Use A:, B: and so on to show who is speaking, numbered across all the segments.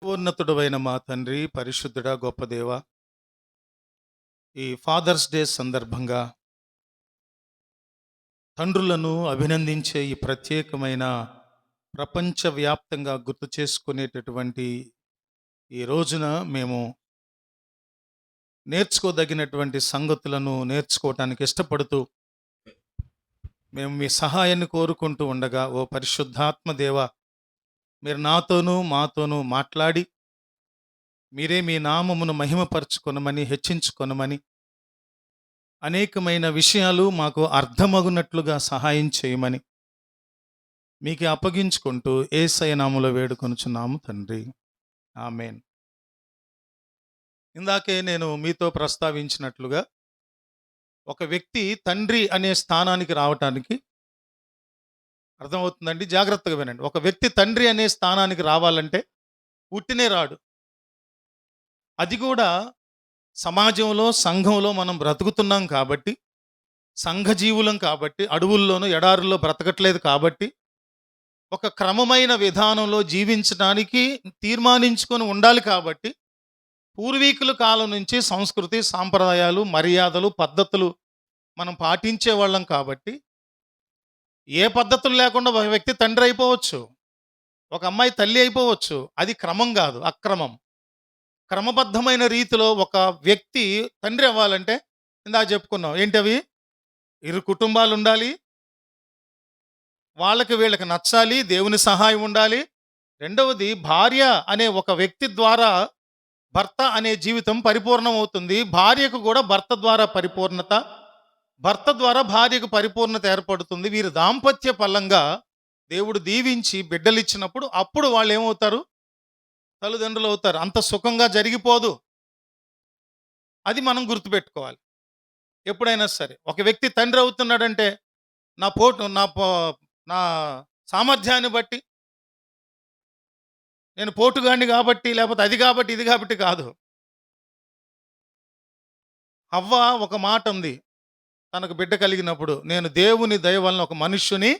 A: సర్వోన్నతుడవైన మా తండ్రి, పరిశుద్ధుడా, గొప్ప దేవ, ఈ ఫాదర్స్ డే సందర్భంగా తండ్రులను అభినందించే ఈ ప్రత్యేకమైన ప్రపంచవ్యాప్తంగా గుర్తు చేసుకునేటటువంటి ఈ రోజున మేము నేర్చుకోదగినటువంటి సంగతులను నేర్చుకోవటానికి ఇష్టపడుతూ మేము మీ సహాయాన్ని కోరుకుంటూ ఉండగా, ఓ పరిశుద్ధాత్మ దేవ, మీరు నాతోనూ మాతోనూ మాట్లాడి మీరే మీ నామమును మహిమపరచుకొనమని, హెచ్చించుకొనమని, అనేకమైన విషయాలు మాకు అర్థమగునట్లుగా సహాయం చేయమని మీకు అప్పగించుకుంటూ యేసయ్య నామములో వేడుకొనుచున్నాము తండ్రి, ఆమేన్. ఇందాకే నేను మీతో ప్రస్తావించినట్లుగా ఒక వ్యక్తి తండ్రి అనే స్థానానికి రావటానికి, అర్థమవుతుందండి, జాగ్రత్తగా వినండి. ఒక వ్యక్తి తండ్రి అనే స్థానానికి రావాలంటే పుట్టినే రాడు. అది కూడా సమాజంలో, సంఘంలో మనం బ్రతుకుతున్నాం కాబట్టి, సంఘజీవులం కాబట్టి, అడవుల్లోనూ ఎడారుల్లో బ్రతకట్లేదు కాబట్టి, ఒక క్రమమైన విధానంలో జీవించడానికి తీర్మానించుకొని ఉండాలి కాబట్టి, పూర్వీకుల కాలం నుంచి సంస్కృతి, సాంప్రదాయాలు, మర్యాదలు, పద్ధతులు మనం పాటించే వాళ్ళం కాబట్టి, ఏ పద్ధతులు లేకుండా ఒక వ్యక్తి తండ్రి అయిపోవచ్చు, ఒక అమ్మాయి తల్లి అయిపోవచ్చు. అది క్రమం కాదు, అక్రమం. క్రమబద్ధమైన రీతిలో ఒక వ్యక్తి తండ్రి అవ్వాలంటే ఇందాక చెప్పుకున్నాం ఏంటవి, ఇరు కుటుంబాలు ఉండాలి, వాళ్ళకి వీళ్ళకి నచ్చాలి, దేవుని సహాయం ఉండాలి. రెండవది, భార్య అనే ఒక వ్యక్తి ద్వారా భర్త అనే జీవితం పరిపూర్ణం అవుతుంది. భార్యకు కూడా భర్త ద్వారా పరిపూర్ణత, భర్త ద్వారా భార్యకు పరిపూర్ణత ఏర్పడుతుంది. వీరు దాంపత్య ఫలంగా దేవుడు దీవించి బిడ్డలిచ్చినప్పుడు అప్పుడు వాళ్ళు ఏమవుతారు, తల్లిదండ్రులు అవుతారు. అంత సుఖంగా జరిగిపోదు. అది మనం గుర్తుపెట్టుకోవాలి. ఎప్పుడైనా సరే ఒక వ్యక్తి తండ్రి అవుతున్నాడంటే నా సామర్థ్యాన్ని బట్టి, నేను పోటుగాడిని కాబట్టి, లేకపోతే అది కాబట్టి ఇది కాబట్టి కాదు. హవ్వ ఒక మాట ఉంది తనకు బిడ్డ కలిగినప్పుడు, నేను దేవుని దయ వలన ఒక మనుష్యుని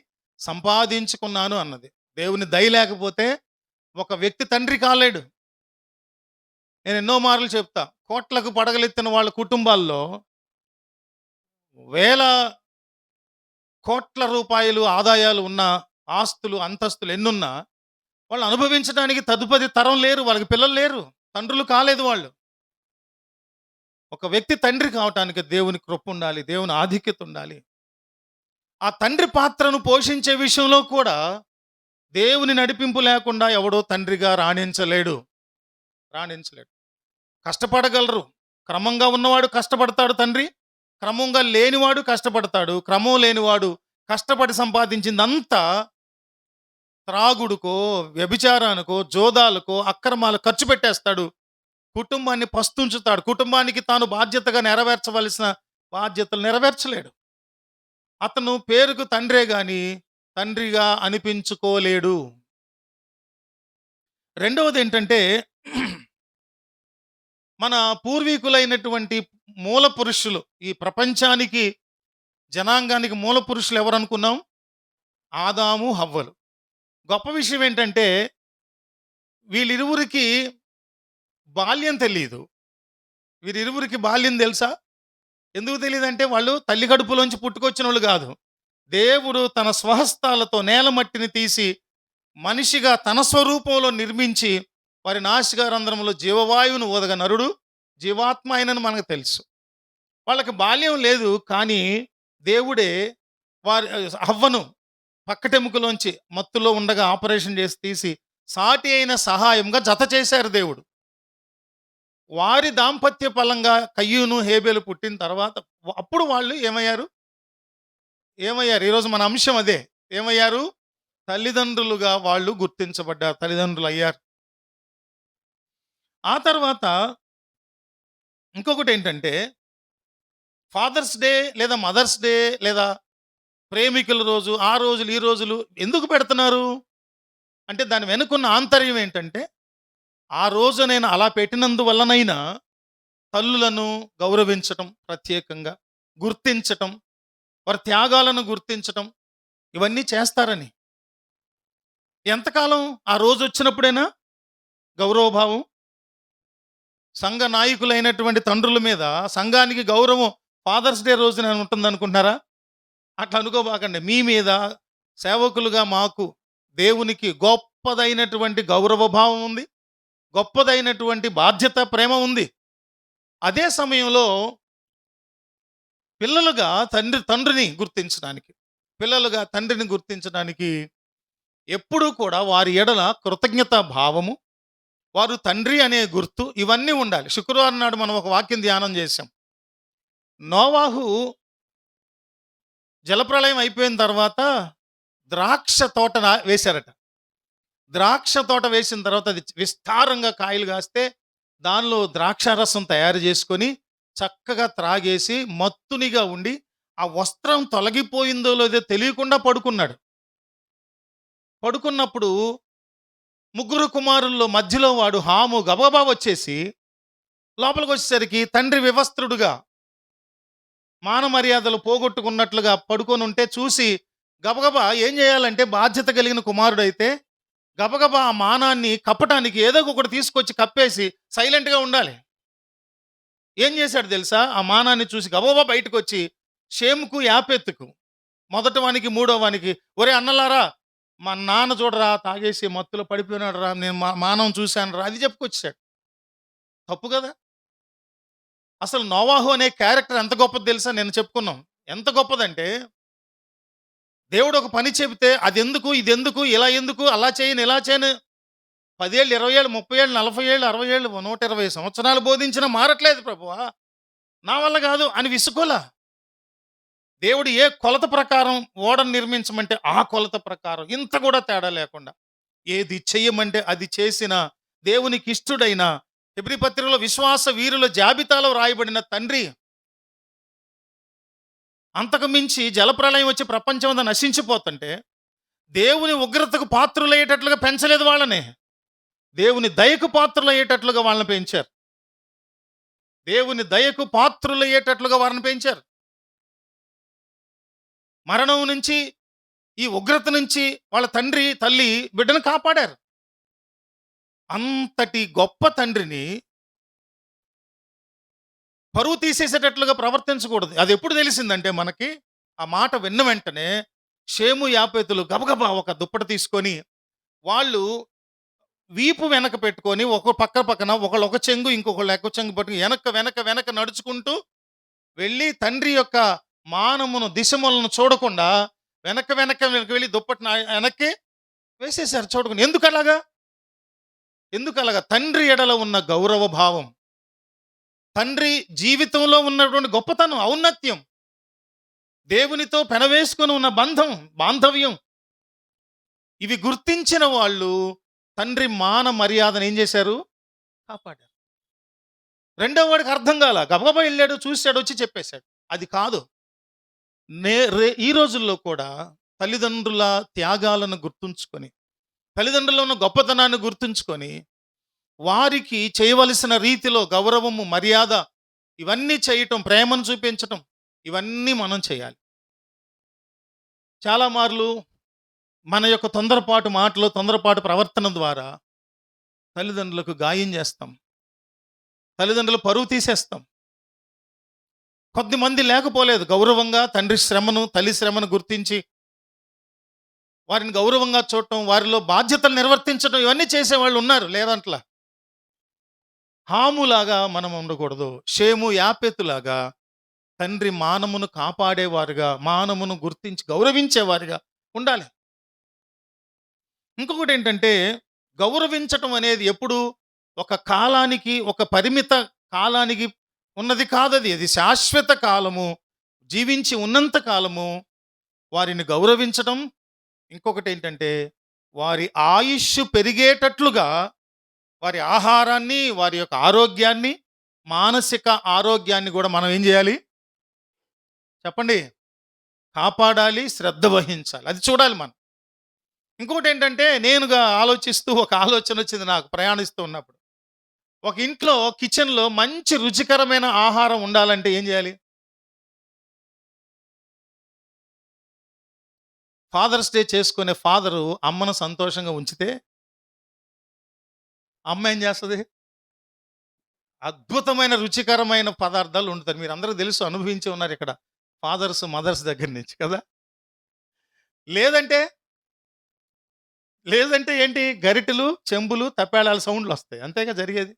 A: సంపాదించుకున్నాను అన్నది. దేవుని దయ లేకపోతే ఒక వ్యక్తి తండ్రి కాలేడు. నేను ఎన్నో మార్లు చెప్తా, కోట్లకు పడగలెత్తిన వాళ్ళ కుటుంబాల్లో వేల కోట్ల రూపాయలు ఆదాయాలు ఉన్న ఆస్తులు, అంతస్తులు ఎన్నున్నా వాళ్ళు అనుభవించడానికి తదుపరి తరం లేరు, వాళ్ళకి పిల్లలు లేరు, తండ్రులు కాలేదు వాళ్ళు. ఒక వ్యక్తి తండ్రి కావటానికి దేవుని కృప ఉండాలి, దేవుని ఆధిక్యత ఉండాలి. ఆ తండ్రి పాత్రను పోషించే విషయంలో కూడా దేవుని నడిపింపు లేకుండా ఎవడో తండ్రిగా రాణించలేడు. కష్టపడగలరు. క్రమంగా ఉన్నవాడు కష్టపడతాడు తండ్రి, క్రమంగా లేనివాడు కష్టపడతాడు. క్రమం లేనివాడు కష్టపడి సంపాదించిందంతా త్రాగుడుకో, వ్యభిచారానికో, జోదాలకో, అక్రమాలు ఖర్చు పెట్టేస్తాడు. కుటుంబాన్ని పస్తుంచుతాడు. కుటుంబానికి తాను బాధ్యతగా నెరవేర్చవలసిన బాధ్యతలు నెరవేర్చలేడు. అతను పేరుకు తండ్రే గాని తండ్రిగా అనిపించుకోలేడు. రెండవది ఏంటంటే, మన పూర్వీకులైనటువంటి మూల పురుషులు, ఈ ప్రపంచానికి, జనాంగానికి మూల పురుషులు ఎవరు అనుకున్నాం? ఆదాము, హవ్వలు. గొప్ప విషయం ఏంటంటే, వీళ్ళిరువురికి బాల్యం తెలియదు. వీరిరువురికి బాల్యం తెలుసా? ఎందుకు తెలియదంటే, వాళ్ళు తల్లి కడుపులోంచి పుట్టుకొచ్చిన వాళ్ళు కాదు. దేవుడు తన స్వహస్తాలతో నేలమట్టిని తీసి మనిషిగా తన స్వరూపంలో నిర్మించి వారి నాసికారంధ్రములో జీవవాయువును ఊదగ నరుడు జీవాత్మ అయినని మనకు తెలుసు. వాళ్ళకి బాల్యం లేదు, కానీ దేవుడే హవ్వను పక్కటెముకలోంచి మత్తులో ఉండగా ఆపరేషన్ చేసి తీసి సాటి అయిన సహాయంగా జత చేశారు దేవుడు. వారి దాంపత్య ఫలంగా కయ్యూను, హేబేలు పుట్టిన తర్వాత అప్పుడు వాళ్ళు ఏమయ్యారు? ఈరోజు మన అంశం అదే. ఏమయ్యారు? తల్లిదండ్రులుగా వాళ్ళు గుర్తించబడ్డారు, తల్లిదండ్రులు అయ్యారు. ఆ తర్వాత ఇంకొకటి ఏంటంటే, ఫాదర్స్ డే లేదా మదర్స్ డే లేదా ప్రేమికుల రోజు, ఆ రోజులు ఈ రోజులు ఎందుకు పెడుతున్నారు అంటే, దాని వెనుకున్న ఆంతర్యం ఏంటంటే, ఆ రోజు నేను అలా పెట్టినందువల్లనైనా తల్లులను గౌరవించటం, ప్రత్యేకంగా గుర్తించటం, వారి త్యాగాలను గుర్తించటం, ఇవన్నీ చేస్తారని. ఎంతకాలం? ఆ రోజు వచ్చినప్పుడేనా? గౌరవభావం. సంఘ నాయకులైనటువంటి తండ్రుల మీద సంఘానికి గౌరవం ఫాదర్స్ డే రోజున ఉంటుందనుకుంటున్నారా? అట్లా అనుకోబాకండి. మీ మీద సేవకులుగా మాకు దేవునికి గొప్పదైనటువంటి గౌరవ భావం ఉంది. గొప్పదైనటువంటి బాధ్యత, ప్రేమ ఉంది. అదే సమయంలో పిల్లలుగా తండ్రిని గుర్తించడానికి, పిల్లలుగా తండ్రిని గుర్తించడానికి ఎప్పుడూ కూడా వారి ఎడల కృతజ్ఞతా భావము, వారు తండ్రి అనే గుర్తు, ఇవన్నీ ఉండాలి. శుక్రవారం నాడు మనం ఒక వాక్యం ధ్యానం చేశాం. నోవాహు జలప్రళయం అయిపోయిన తర్వాత ద్రాక్ష తోట వేశారట. ద్రాక్ష తోట వేసిన తర్వాత అది విస్తారంగా కాయలు కాస్తే దానిలో ద్రాక్షారసం తయారు చేసుకొని చక్కగా త్రాగేసి మత్తునిగా ఉండి ఆ వస్త్రం తొలగిపోయిందో లేదో తెలియకుండా పడుకున్నాడు. పడుకున్నప్పుడు ముగ్గురు కుమారుల్లో మధ్యలో వాడు హాము గబగబా వచ్చేసి లోపలికి వచ్చేసరికి తండ్రి వివస్త్రుడుగా మాన మర్యాదలు పోగొట్టుకున్నట్లుగా పడుకొని ఉంటే చూసి గబగబా ఏం చేయాలంటే, బాధ్యత కలిగిన కుమారుడైతే గబగబా ఆ మానాన్ని కప్పటానికి ఏదో ఒకటి తీసుకొచ్చి కప్పేసి సైలెంట్గా ఉండాలి. ఏం చేశాడు తెలుసా? ఆ మానాన్ని చూసి గబగబా బయటకు వచ్చి షేముకు యాపెత్తుకు మొదటి వానికి మూడో వానికి, ఒరే అన్నలారా, మా నాన్న చూడరా తాగేసి మత్తులో పడిపోయినాడు రా, నేను మానం చూశాను రా, అది చెప్పుకొచ్చాడు. తప్పు కదా? అసలు నోవాహు అనే క్యారెక్టర్ ఎంత గొప్పది తెలుసా? నేను చెప్పుకున్నాం. ఎంత గొప్పదంటే, దేవుడు ఒక పని చెబితే అది ఎందుకు, ఇది ఎందుకు, ఇలా ఎందుకు, అలా చేయను, ఇలా చేయను, 10 ఏళ్ళు, 20 ఏళ్ళు, 30 ఏళ్ళు, 40 ఏళ్ళు, 60 ఏళ్ళు, 120 సంవత్సరాలు బోధించినా మారట్లేదు ప్రభువా, నా వల్ల కాదు అని విసుకోలా. దేవుడు ఏ కొలత ప్రకారం ఓడను నిర్మించమంటే ఆ కొలత ప్రకారం, ఇంత కూడా తేడా లేకుండా ఏది చెయ్యమంటే అది చేసిన దేవునికి ఇష్టుడైన, హెబ్రీ పత్రికలో విశ్వాస వీరుల జాబితాలో రాయబడిన తండ్రి. అంతకు మించి జలప్రళయం వచ్చి ప్రపంచం అంతా నశించిపోతుంటే దేవుని ఉగ్రతకు పాత్రులయ్యేటట్లుగా పెంచలేదు వాళ్ళని. దేవుని దయకు పాత్రులయ్యేటట్లుగా వాళ్ళని పెంచారు. దేవుని దయకు పాత్రులయ్యేటట్లుగా వారిని పెంచారు. మరణం నుంచి, ఈ ఉగ్రత నుంచి వాళ్ళ తండ్రి తల్లి బిడ్డను కాపాడారు. అంతటి గొప్ప తండ్రిని పరువు తీసేసేటట్లుగా ప్రవర్తించకూడదు. అది ఎప్పుడు తెలిసిందంటే మనకి, ఆ మాట విన్న వెంటనే షేము యాపెతులు గబగబా ఒక దుప్పట తీసుకొని వాళ్ళు వీపు వెనక పెట్టుకొని ఒక పక్కన ఒకళ్ళు ఒక చెంగు ఇంకొకళ్ళు ఒక చెంగు పట్టుకుని వెనక నడుచుకుంటూ వెళ్ళి తండ్రి యొక్క మానమును దిశములను చూడకుండా వెనక వెళ్ళి దుప్పటిని వెనక్కి వేసేశారు చూడకుండా. ఎందుకు అలాగా? తండ్రి ఎడల ఉన్న గౌరవ భావం, తండ్రి జీవితంలో ఉన్నటువంటి గొప్పతనం, ఔన్నత్యం, దేవునితో పెనవేసుకొని ఉన్న బాంధవ్యం, ఇవి గుర్తించిన వాళ్ళు తండ్రి మాన మర్యాదను ఏం చేశారు? కాపాడారు. రెండో వాడికి అర్థం కాల, గబగబా వెళ్ళాడు, చూశాడు, వచ్చి చెప్పేశాడు. అది కాదు. ఈ రోజుల్లో కూడా తల్లిదండ్రుల త్యాగాలను గుర్తుంచుకొని, తల్లిదండ్రుల ఉన్న గొప్పతనాన్ని గుర్తుంచుకొని, వారికి చేయవలసిన రీతిలో గౌరవము, మర్యాద ఇవన్నీ చేయటం, ప్రేమను చూపించటం, ఇవన్నీ మనం చేయాలి. చాలా మార్లు మన యొక్క తొందరపాటు మాటలు, తొందరపాటు ప్రవర్తన ద్వారా తల్లిదండ్రులకు గాయం చేస్తాం, తల్లిదండ్రులు పరువు తీసేస్తాం. కొద్దిమంది లేకపోలేదు గౌరవంగా తండ్రి శ్రమను, తల్లి శ్రమను గుర్తించి వారిని గౌరవంగా చూడటం, వారిలో బాధ్యతలు నిర్వర్తించడం, ఇవన్నీ చేసేవాళ్ళు ఉన్నారు, లేదంట్లా. హాములాగా మనం ఉండకూడదు. షేము యాపెతులాగా తండ్రి మానమును కాపాడేవారుగా, మానమును గుర్తించి గౌరవించేవారుగా ఉండాలి. ఇంకొకటి ఏంటంటే, గౌరవించటం అనేది ఎప్పుడు ఒక కాలానికి, ఒక పరిమిత కాలానికి ఉన్నది కాదది. అది శాశ్వత కాలము, జీవించి ఉన్నంత కాలము వారిని గౌరవించటం. ఇంకొకటి ఏంటంటే, వారి ఆయుష్ పెరిగేటట్లుగా వారి ఆహారాన్ని, వారి యొక్క ఆరోగ్యాన్ని, మానసిక ఆరోగ్యాన్ని కూడా మనం ఏం చేయాలి చెప్పండి? కాపాడాలి, శ్రద్ధ వహించాలి. అది చూడాలి మనం. ఇంకొకటి ఏంటంటే, నేనుగా ఆలోచిస్తూ ఒక ఆలోచన వచ్చింది నాకు ప్రయాణిస్తూ ఉన్నప్పుడు. ఒక ఇంట్లో కిచెన్లో మంచి రుచికరమైన ఆహారం ఉండాలంటే ఏం చేయాలి? ఫాదర్స్ డే చేసుకునే ఫాదరు అమ్మను సంతోషంగా ఉంచితే అమ్మ ఏం చేస్తుంది? అద్భుతమైన రుచికరమైన పదార్థాలు వండుతారు. మీరు అందరూ తెలుసు, అనుభవించి ఉన్నారు ఇక్కడ, ఫాదర్స్ మదర్స్ దగ్గర నుంచి కదా. లేదంటే లేదంటే ఏంటి, గరిటెలు చెంబులు తప్పేళాల సౌండ్లు వస్తాయి, అంతేగా జరిగేది.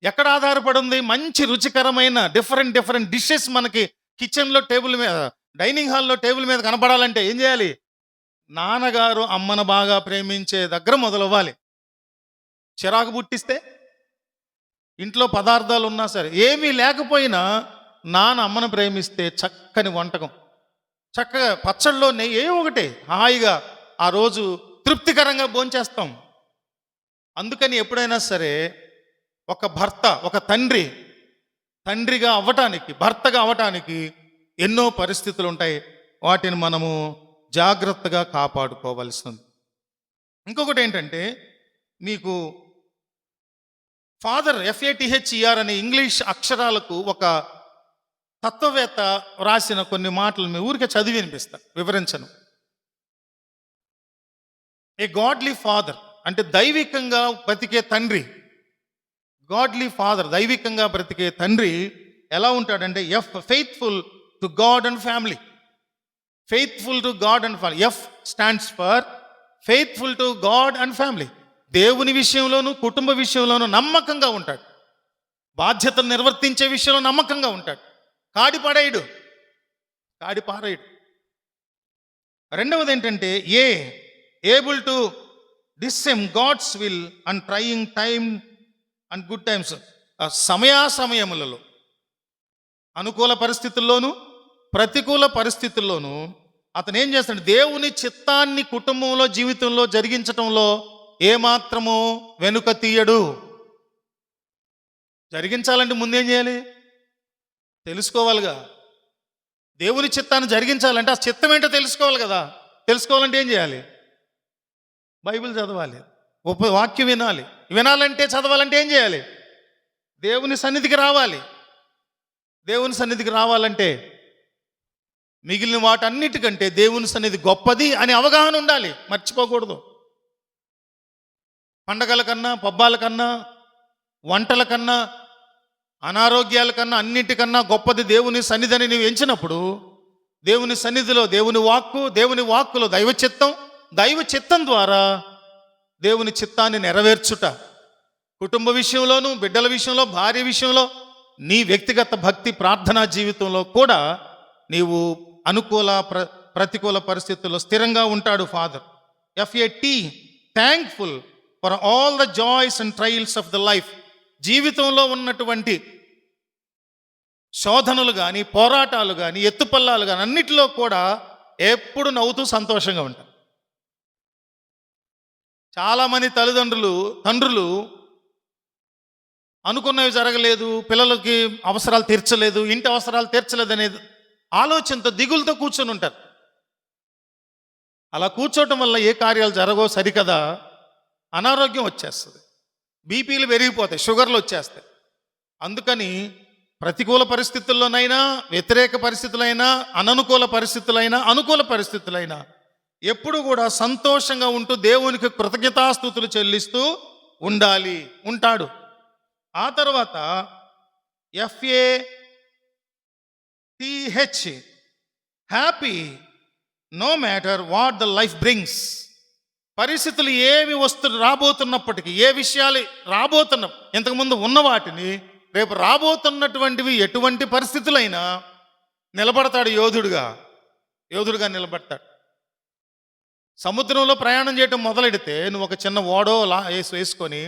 A: ఎక్కడ ఆధారపడి ఉంది? మంచి రుచికరమైన డిఫరెంట్ డిఫరెంట్ డిషెస్ మనకి కిచెన్లో టేబుల్ మీద, డైనింగ్ హాల్లో టేబుల్ మీద కనపడాలంటే ఏం చేయాలి? నాన్నగారు అమ్మను బాగా ప్రేమించే దగ్గర మొదలవ్వాలి. చిరాకు పుట్టిస్తే ఇంట్లో పదార్థాలు ఉన్నా సరే, ఏమీ లేకపోయినా నాన్న అమ్మను ప్రేమిస్తే చక్కని వంటకం, చక్కగా పచ్చళ్ళలో నెయ్యి ఏ ఒకటి హాయిగా ఆ రోజు తృప్తికరంగా భోంచేస్తాం. అందుకని ఎప్పుడైనా సరే ఒక భర్త, ఒక తండ్రిగా అవ్వటానికి, భర్తగా అవ్వటానికి ఎన్నో పరిస్థితులు ఉంటాయి. వాటిని మనము జాగ్రత్తగా కాపాడుకోవాల్సింది. ఇంకొకటి ఏంటంటే, మీకు ఫాదర్ FATHER అనే ఇంగ్లీష్ అక్షరాలకు ఒక తత్వవేత్త రాసిన కొన్ని మాటలు మీ ఊరికే చదివి వినిపిస్తా, వివరించను. ఏ గాడ్లీ ఫాదర్ అంటే దైవికంగా బ్రతికే తండ్రి. గాడ్లీ ఫాదర్, దైవికంగా బ్రతికే తండ్రి ఎలా ఉంటాడంటే, faithful to God and family. Faithful to God and family. F stands for faithful to God and family. దేవుని విషయంలోనూ కుటుంబ విషయంలోనూ నమ్మకంగా ఉంటాడు. బాధ్యతను నిర్వర్తించే విషయంలో నమ్మకంగా ఉంటాడు. కాడి పారాయడు. రెండవది ఏంటంటే, able to discern God's will and trying time and good times. సమయాసమయములలో, అనుకూల పరిస్థితుల్లోనూ ప్రతికూల పరిస్థితుల్లోనూ అతను ఏం చేస్తాడు? దేవుని చిత్తాన్ని కుటుంబంలో, జీవితంలో జరిగించటంలో ఏమాత్రము వెనుక తీయడు. జరిగించాలంటే ముందేం చేయాలి? తెలుసుకోవాలిగా. దేవుని చిత్తాన్ని జరిగించాలంటే ఆ చిత్తం ఏంటో తెలుసుకోవాలి కదా. తెలుసుకోవాలంటే ఏం చేయాలి? బైబిల్ చదవాలి, వాక్యం వినాలంటే, చదవాలంటే ఏం చేయాలి? దేవుని సన్నిధికి రావాలి. దేవుని సన్నిధికి రావాలంటే మిగిలిన వాటన్నిటికంటే దేవుని సన్నిధి గొప్పది అని అవగాహన ఉండాలి, మర్చిపోకూడదు. పండగల కన్నా, పబ్బాల కన్నా, వంటల కన్నా, అనారోగ్యాల కన్నా, అన్నిటికన్నా గొప్పది దేవుని సన్నిధిని నీవు ఎంచినప్పుడు, దేవుని సన్నిధిలో దేవుని వాక్కులో దైవ చిత్తం ద్వారా దేవుని చిత్తాన్ని నెరవేర్చుట, కుటుంబ విషయంలోనూ, బిడ్డల విషయంలో, భార్య విషయంలో, నీ వ్యక్తిగత భక్తి ప్రార్థనా జీవితంలో కూడా నీవు అనుకూల ప్రతికూల పరిస్థితుల్లో స్థిరంగా ఉంటాడు father. FAT thankful for all the joys and trials of the life. జీవితంలో ఉన్నటువంటి శోధనలు కానీ, పోరాటాలు కానీ, ఎత్తుపల్లాలు కానీ అన్నిటిలో కూడా ఎప్పుడు నవ్వుతూ సంతోషంగా ఉంటారు. చాలామంది తండ్రులు అనుకున్నవి జరగలేదు, పిల్లలకి అవసరాలు తీర్చలేదు, ఇంటి అవసరాలు తీర్చలేదు అనేది ఆలోచనతో, దిగులతో కూర్చొని ఉంటారు. అలా కూర్చోవటం వల్ల ఏ కార్యాలు జరగవు సరికదా. అనారోగ్యం వచ్చేస్తుంది, బీపీలు పెరిగిపోతాయి, షుగర్లు వచ్చేస్తాయి. అందుకని ప్రతికూల పరిస్థితుల్లోనైనా, వ్యతిరేక పరిస్థితులైనా, అననుకూల పరిస్థితులైనా, అనుకూల పరిస్థితులైనా ఎప్పుడు కూడా సంతోషంగా ఉంటూ దేవునికి కృతజ్ఞతాస్తుతులు చెల్లిస్తూ ఉంటాడు. ఆ తర్వాత FATH happy no matter what the life brings. పరిస్థితులు ఏమి రాబోతున్నప్పటికీ, ఏ విషయాలు ఇంతకుముందు ఉన్న వాటిని రేపు రాబోతున్నటువంటివి ఎటువంటి పరిస్థితులైనా నిలబడతాడు. యోధుడుగా నిలబడతాడు. సముద్రంలో ప్రయాణం చేయటం మొదలెడితే నువ్వు ఒక చిన్న ఓడో వేసుకొని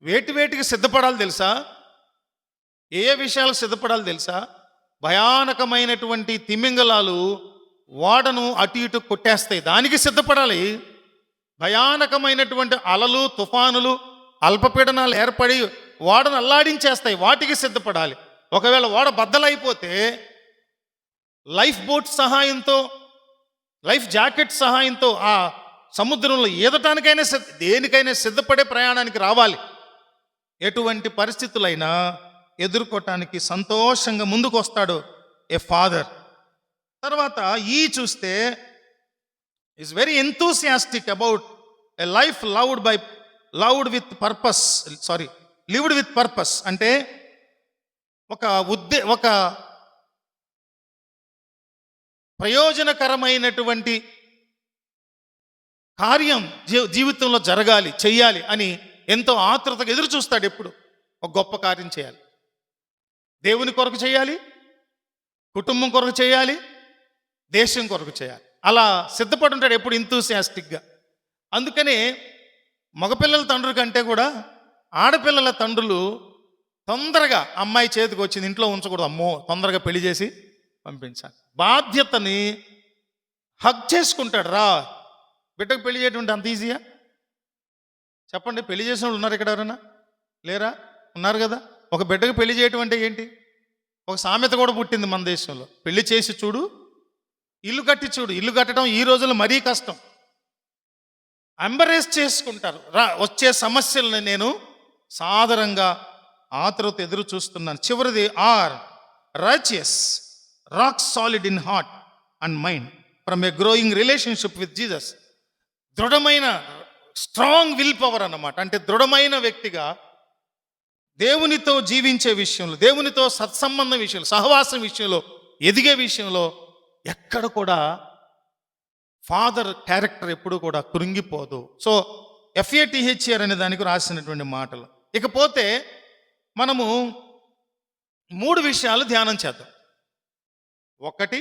A: వేటికి సిద్ధపడాలి తెలుసా? ఏ విషయాలకు సిద్ధపడాలి తెలుసా? భయానకమైనటువంటి తిమింగలాలు ఓడను అటు ఇటు కొట్టేస్తాయి, దానికి సిద్ధపడాలి. భయానకమైనటువంటి అలలు, తుఫానులు, అల్పపీడనాలు ఏర్పడి ఓడను అల్లాడించేస్తాయి, వాటికి సిద్ధపడాలి. ఒకవేళ ఓడ బద్దలైపోతే లైఫ్ బోట్ సహాయంతో, లైఫ్ జాకెట్ సహాయంతో ఆ సముద్రంలో ఈదటానికైనా దేనికైనా సిద్ధపడే ప్రయాణానికి రావాలి. ఎటువంటి పరిస్థితులైనా ఎదుర్కోవటానికి సంతోషంగా ముందుకు వస్తాడు ఏ ఫాదర్. తర్వాత చూస్తే is very enthusiastic about a life loved by lived with purpose అంటే ఒక ప్రయోజనకరమైనటువంటి కార్యం జీవితంలో జరగాలి, చెయ్యాలి అని ఎంతో ఆతృతగా ఎదురు చూస్తాడు. ఎప్పుడు ఒక గొప్ప కార్యం చేయాలి, దేవుని కొరకు చేయాలి, కుటుంబం కొరకు చేయాలి, దేశం కొరకు చేయాలి, అలా సిద్ధపడి ఉంటాడు ఎప్పుడు ఎంతూసియాస్టిక్గా. అందుకనే మగపిల్లల తండ్రుల కంటే కూడా ఆడపిల్లల తండ్రులు తొందరగా అమ్మాయి చేతికి వచ్చింది ఇంట్లో ఉంచకూడదు, అమ్మో తొందరగా పెళ్లి చేసి పంపించాలి. బాధ్యతని హగ్ చేసుకుంటాడు. రా బిడ్డకు పెళ్లి చేయడం అంత ఈజీయా చెప్పండి? పెళ్లి చేసిన వాళ్ళు ఉన్నారు ఇక్కడ ఎవరైనా? లేరా? ఉన్నారు కదా. ఒక బిడ్డకు పెళ్లి చేయటం అంటే ఏంటి? ఒక సామెత కూడా పుట్టింది మన దేశంలో, పెళ్లి చేసి చూడు ఇల్లు కట్టి చూడు. ఇల్లు కట్టడం ఈ రోజుల్లో మరీ కష్టం. ఎంబరేస్ చేసుకుంటారు. వచ్చే సమస్యలను నేను సాదరంగా ఆతృత ఎదురు చూస్తున్నాను. చివరిది righteous, rock solid in heart and mind from a growing relationship with Jesus. దృఢమైన స్ట్రాంగ్ విల్ పవర్ అన్నమాట. అంటే దృఢమైన వ్యక్తిగా దేవునితో జీవించే విషయంలో, దేవునితో సత్సంబంధం విషయంలో, సహవాసం విషయంలో, ఎదిగే విషయంలో ఎక్కడ కూడా ఫాదర్ క్యారెక్టర్ ఎప్పుడు కూడా కృంగిపోదు. సో FATHER అనే దానికి రాసినటువంటి మాటలు. ఇకపోతే మనము 3 విషయాలు ధ్యానం చేద్దాం. ఒకటి,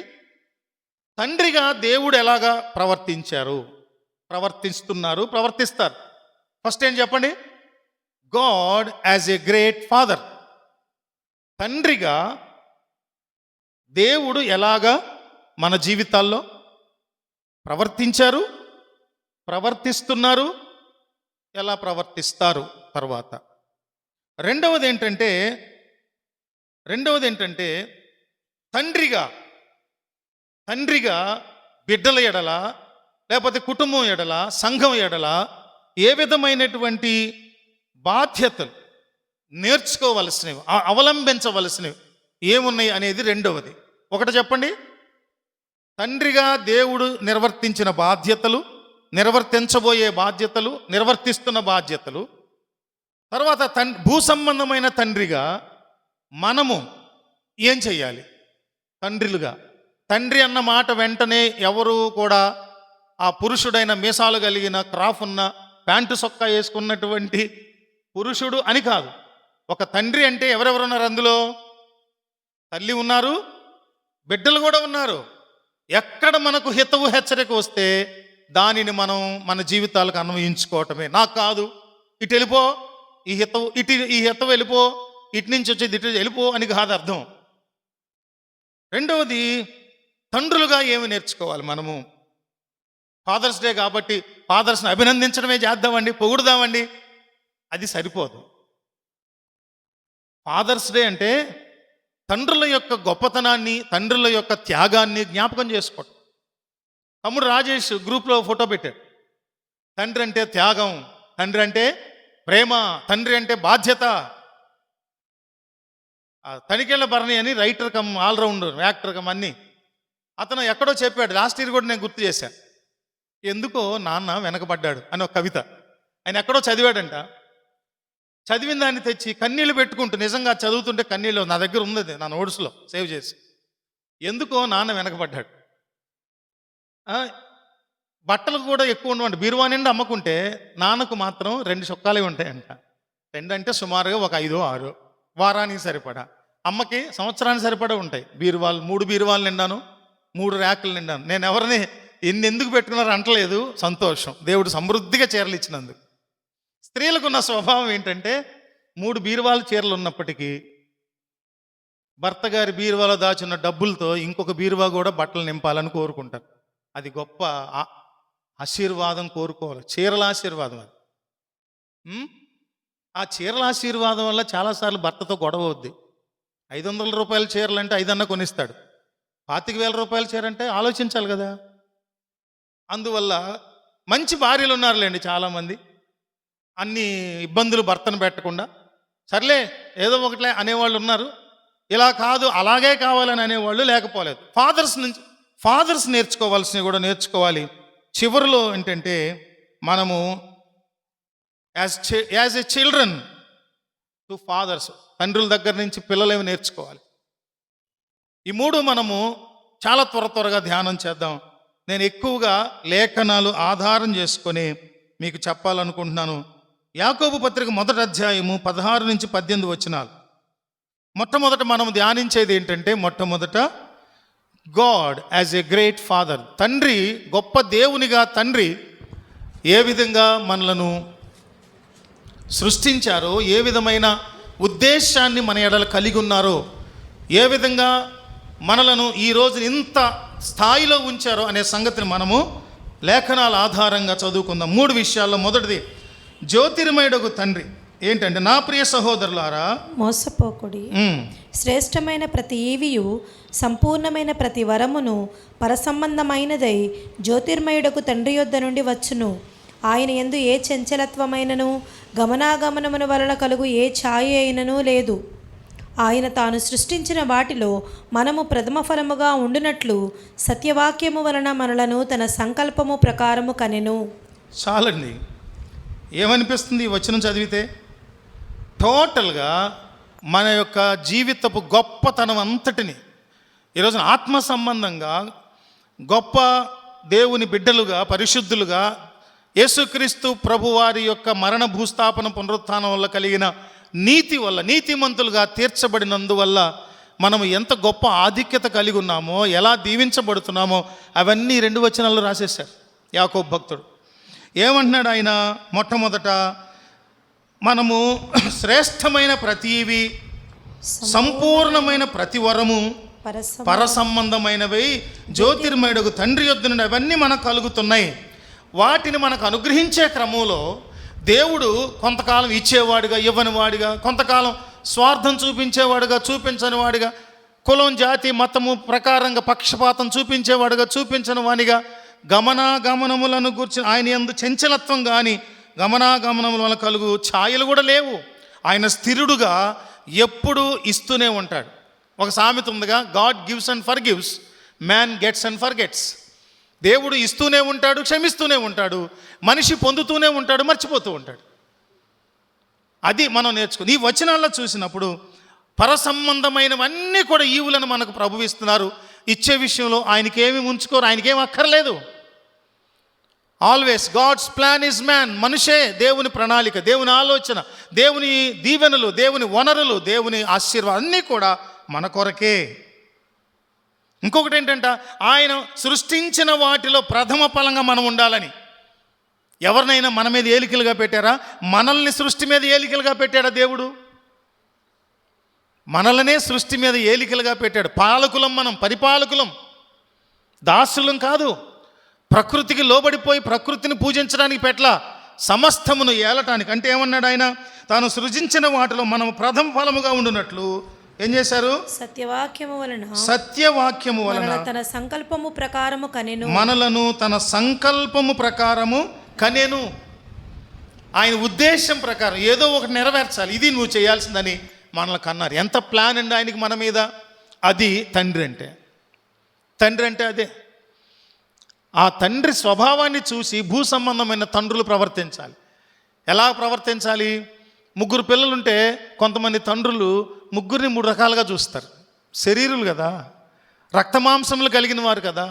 A: తండ్రిగా దేవుడు ఎలాగా ప్రవర్తిస్తారు. ఫస్ట్ ఏం చెప్పండి? God as a great father. తండ్రిగా దేవుడు ఎలాగా మన జీవితాల్లో ప్రవర్తిస్తున్నారు, ఎలా ప్రవర్తిస్తారు. తర్వాత రెండవది ఏంటంటే తండ్రిగా బిడ్డల ఎడల, లేకపోతే కుటుంబం ఎడల, సంఘం ఎడల ఏ విధమైనటువంటి బాధ్యతలు నేర్చుకోవలసినవి, అవలంబించవలసినవి ఏమున్నాయి అనేది రెండవది. ఒకటి చెప్పండి. తండ్రిగా దేవుడు నిర్వర్తించిన బాధ్యతలు, నిర్వర్తించబోయే బాధ్యతలు, నిర్వర్తిస్తున్న బాధ్యతలు. తర్వాత భూ సంబంధమైన తండ్రిగా మనము ఏం చెయ్యాలి? తండ్రులుగా, తండ్రి అన్న మాట వెంటనే ఎవరు కూడా ఆ పురుషుడైన మీసాలు కలిగిన క్రాఫ్ ఉన్న ప్యాంటు సొక్కా వేసుకున్నటువంటి పురుషుడు అని కాదు. ఒక తండ్రి అంటే ఎవరెవరున్నారు అందులో? తల్లి ఉన్నారు, బిడ్డలు కూడా ఉన్నారు. ఎక్కడ మనకు హితవు హెచ్చరిక వస్తే దానిని మనం మన జీవితాలకు అన్వయించుకోవటమే. నాకు కాదు, ఇటు వెళ్ళిపో, ఈ హితవు వెళ్ళిపో, ఇటు నుంచి వచ్చేది ఇటు వెళ్ళిపో అని కాదు అర్థం. రెండవది, తండ్రులుగా ఏమి నేర్చుకోవాలి మనము? ఫాదర్స్ డే కాబట్టి ఫాదర్స్ని అభినందించడమే చేద్దామండి, పొగుడుదామండి, అది సరిపోదు. ఫాదర్స్ డే అంటే తండ్రుల యొక్క గొప్పతనాన్ని, తండ్రుల యొక్క త్యాగాన్ని జ్ఞాపకం చేసుకోవటం. తమ్ముడు రాజేష్ గ్రూప్లో ఫోటో పెట్టాడు. తండ్రి అంటే త్యాగం, తండ్రి అంటే ప్రేమ, తండ్రి అంటే బాధ్యత. తనికెళ్ళ భరణి అని writer cum allrounder, actor cum అన్నీ. అతను ఎక్కడో చెప్పాడు, లాస్ట్ ఇయర్ కూడా నేను గుర్తు చేశాను. ఎందుకో నాన్న వెనకబడ్డాడు అని ఒక కవిత ఆయన ఎక్కడో చదివాడంట. చదివిన దాన్ని తెచ్చి కన్నీళ్ళు పెట్టుకుంటూ, నిజంగా చదువుతుంటే కన్నీళ్ళు నా దగ్గర ఉంది, నా నోట్స్లో సేవ్ చేసి. ఎందుకో నాన్న వెనకబడ్డాడు. బట్టలు కూడా ఎక్కువ ఉండవండి, బీరువా నిండా అమ్మకుంటే నాన్నకు మాత్రం 2 చొక్కాలే ఉంటాయంట. 2 అంటే సుమారుగా ఒక 5, 6 వారానికి సరిపడా. అమ్మకి సంవత్సరానికి సరిపడా ఉంటాయి బీరువాలు. 3 బీరువాలు నిండాను, 3 ర్యాకులు నిండాను. నేను ఎవరిని ఎందుకు పెట్టుకున్నారు అంటలేదు, సంతోషం, దేవుడు సమృద్ధిగా చీరలు ఇచ్చినందుకు. స్త్రీలకు ఉన్న స్వభావం ఏంటంటే 3 బీరువాల చీరలు ఉన్నప్పటికీ భర్త గారి బీరువాలో దాచున్న డబ్బులతో ఇంకొక బీరువా కూడా బట్టలు నింపాలని కోరుకుంటారు. అది గొప్ప ఆశీర్వాదం. కోరుకోవాలి, చీరల ఆశీర్వాదం అది. ఆ చీరల ఆశీర్వాదం వల్ల చాలాసార్లు భర్తతో గొడవ అవుద్ది. 500 రూపాయల చీరలు అంటే 5 అన్న కొనిస్తాడు, 25,000 రూపాయల చీర అంటే ఆలోచించాలి కదా. అందువల్ల మంచి భార్యలు ఉన్నారులేండి చాలామంది, అన్ని ఇబ్బందులు భర్తను పెట్టకుండా సర్లే ఏదో ఒకటిలే అనేవాళ్ళు ఉన్నారు. ఇలా కాదు అలాగే కావాలని అనేవాళ్ళు లేకపోలేదు. ఫాదర్స్ నేర్చుకోవాల్సినవి కూడా నేర్చుకోవాలి. చివరిలో ఏంటంటే మనము as a children to fathers. తండ్రుల దగ్గర నుంచి పిల్లలేమి నేర్చుకోవాలి. ఈ మూడు మనము చాలా త్వరగా ధ్యానం చేద్దాం. నేను ఎక్కువగా లేఖనాలు ఆధారం చేసుకొని మీకు చెప్పాలనుకుంటున్నాను. యాకోబు పత్రిక 1వ అధ్యాయము 16 నుంచి 18 వచనాలు. మొట్టమొదట మనం ధ్యానించేది ఏంటంటే, మొట్టమొదట God as a great father. తండ్రి, గొప్ప దేవునిగా తండ్రి ఏ విధంగా మనలను సృష్టించారో, ఏ విధమైన ఉద్దేశాన్ని మన ఎడల కలిగి ఉన్నారో, ఏ విధంగా మనలను ఈరోజు ఇంత స్థాయిలో ఉంచారో అనే సంగతిని మనము లేఖనాల ఆధారంగా చదువుకుందాం. 3 విషయాల్లో మొదటిది, జ్యోతిర్మయుడకు తండ్రి ఏంటంటే, నా ప్రియ సహోదరులారా
B: మోసపోకుడి. శ్రేష్టమైన ప్రతి ఈవియు సంపూర్ణమైన ప్రతి వరమును పరసంబంధమైనదై జ్యోతిర్మయుడకు తండ్రి యొద్ద నుండి వచ్చును. ఆయన యందు ఏ చంచలత్వమైనను గమనాగమనముల వలన కలుగు ఏ ఛాయ అయినను లేదు. ఆయన తాను సృష్టించిన వాటిలో మనము ప్రథమ ఫలముగా ఉండునట్లు సత్యవాక్యము వలన మనలను తన సంకల్పము ప్రకారము కనెను.
A: చాలండి. ఏమనిపిస్తుంది ఈ వచనం చదివితే? టోటల్గా మన యొక్క జీవితపు గొప్పతనం అంతటిని ఈరోజు ఆత్మ సంబంధంగా గొప్ప దేవుని బిడ్డలుగా, పరిశుద్ధులుగా, యేసుక్రీస్తు ప్రభువారి యొక్క మరణ భూస్థాపన పునరుత్థానం వల్ల కలిగిన నీతి వల్ల, నీతిమంతులుగా తీర్చబడినందువల్ల మనము ఎంత గొప్ప ఆధిక్యత కలిగి ఉన్నామో, ఎలా దీవించబడుతున్నామో అవన్నీ 2 వచనాల్లో రాసేశారు యాకోబు భక్తుడు. ఏమంటున్నాడు ఆయన? మొట్టమొదట, మనము శ్రేష్టమైన ప్రతివి, సంపూర్ణమైన ప్రతి వరము పరసంబంధమైనవి జ్యోతిర్మయుడకు తండ్రి యొద్ద నుండి అవన్నీ మనకు కలుగుతున్నాయి. వాటిని మనకు అనుగ్రహించే క్రమంలో దేవుడు కొంతకాలం ఇచ్చేవాడిగా, ఇవ్వని వాడిగా, కొంతకాలం స్వార్థం చూపించేవాడుగా, చూపించని వాడిగా, కులం, జాతి, మతము ప్రకారంగా పక్షపాతం చూపించేవాడుగా, చూపించని వాడిగా, గమనాగమనములను గురించి ఆయన యందు చంచలత్వం కానీ గమనాగమనముల వల్ల కలుగు ఛాయలు కూడా లేవు. ఆయన స్థిరుడుగా ఎప్పుడు ఇస్తూనే ఉంటాడు. ఒక సామెత ఉందిగా, God gives and for gives, man gets and for gets. దేవుడు ఇస్తూనే ఉంటాడు, క్షమిస్తూనే ఉంటాడు. మనిషి పొందుతూనే ఉంటాడు, మర్చిపోతూ ఉంటాడు. అది మనం నేర్చుకుని ఈ వచనాల్లో చూసినప్పుడు పరసంబంధమైనవన్నీ కూడా ఈవులను మనకు ప్రభువు ఇస్తున్నారు. ఇచ్చే విషయంలో ఆయనకేమి ఉంచుకోరు, ఆయనకేమి అక్కర్లేదు. Always God's plan is man. మనిషే దేవుని ప్రణాళిక, దేవుని ఆలోచన, దేవుని దీవెనలు, దేవుని వనరులు, దేవుని ఆశీర్వాదం అన్నీ కూడా మన కొరకే. ఇంకొకటి ఏంటంటే, ఆయన సృష్టించిన వాటిలో ప్రథమ ఫలంగా మనం ఉండాలని. ఎవరినైనా మన మీద ఏలికలుగా పెట్టారా? మనల్ని సృష్టి మీద ఏలికలుగా పెట్టాడా దేవుడు? మనలనే సృష్టి మీద ఏలికలుగా పెట్టాడు. పాలకులం మనం, పరిపాలకులం, దాసులం కాదు. ప్రకృతికి లోబడిపోయి ప్రకృతిని పూజించడానికి పెట్టలా, సమస్తమును ఏలటానికి. అంటే ఏమన్నాడు ఆయన? తాను సృజించిన వాటిలో మనం ప్రథమ ఫలముగా ఉండునట్లు ఏం చేశారు? సత్యవాక్యము వలన
B: తన సంకల్పము ప్రకారము కనెను.
A: మనలను తన సంకల్పము ప్రకారము కనెను. ఆయన ఉద్దేశం ప్రకారం ఏదో ఒకటి నెరవేర్చాలి, ఇది నువ్వు చేయాల్సిందని మనల్ని కన్నారు. ఎంత ప్లాన్ అండి ఆయనకి మన మీద. అది తండ్రి అంటే. తండ్రి అంటే అదే. ఆ తండ్రి స్వభావాన్ని చూసి భూ సంబంధమైన తండ్రులు ప్రవర్తించాలి. ఎలా ప్రవర్తించాలి? 3 పిల్లలుంటే కొంతమంది తండ్రులు 3 రకాలుగా చూస్తారు. శరీరులు కదా, రక్తమాంసములు కలిగిన వారు కదా.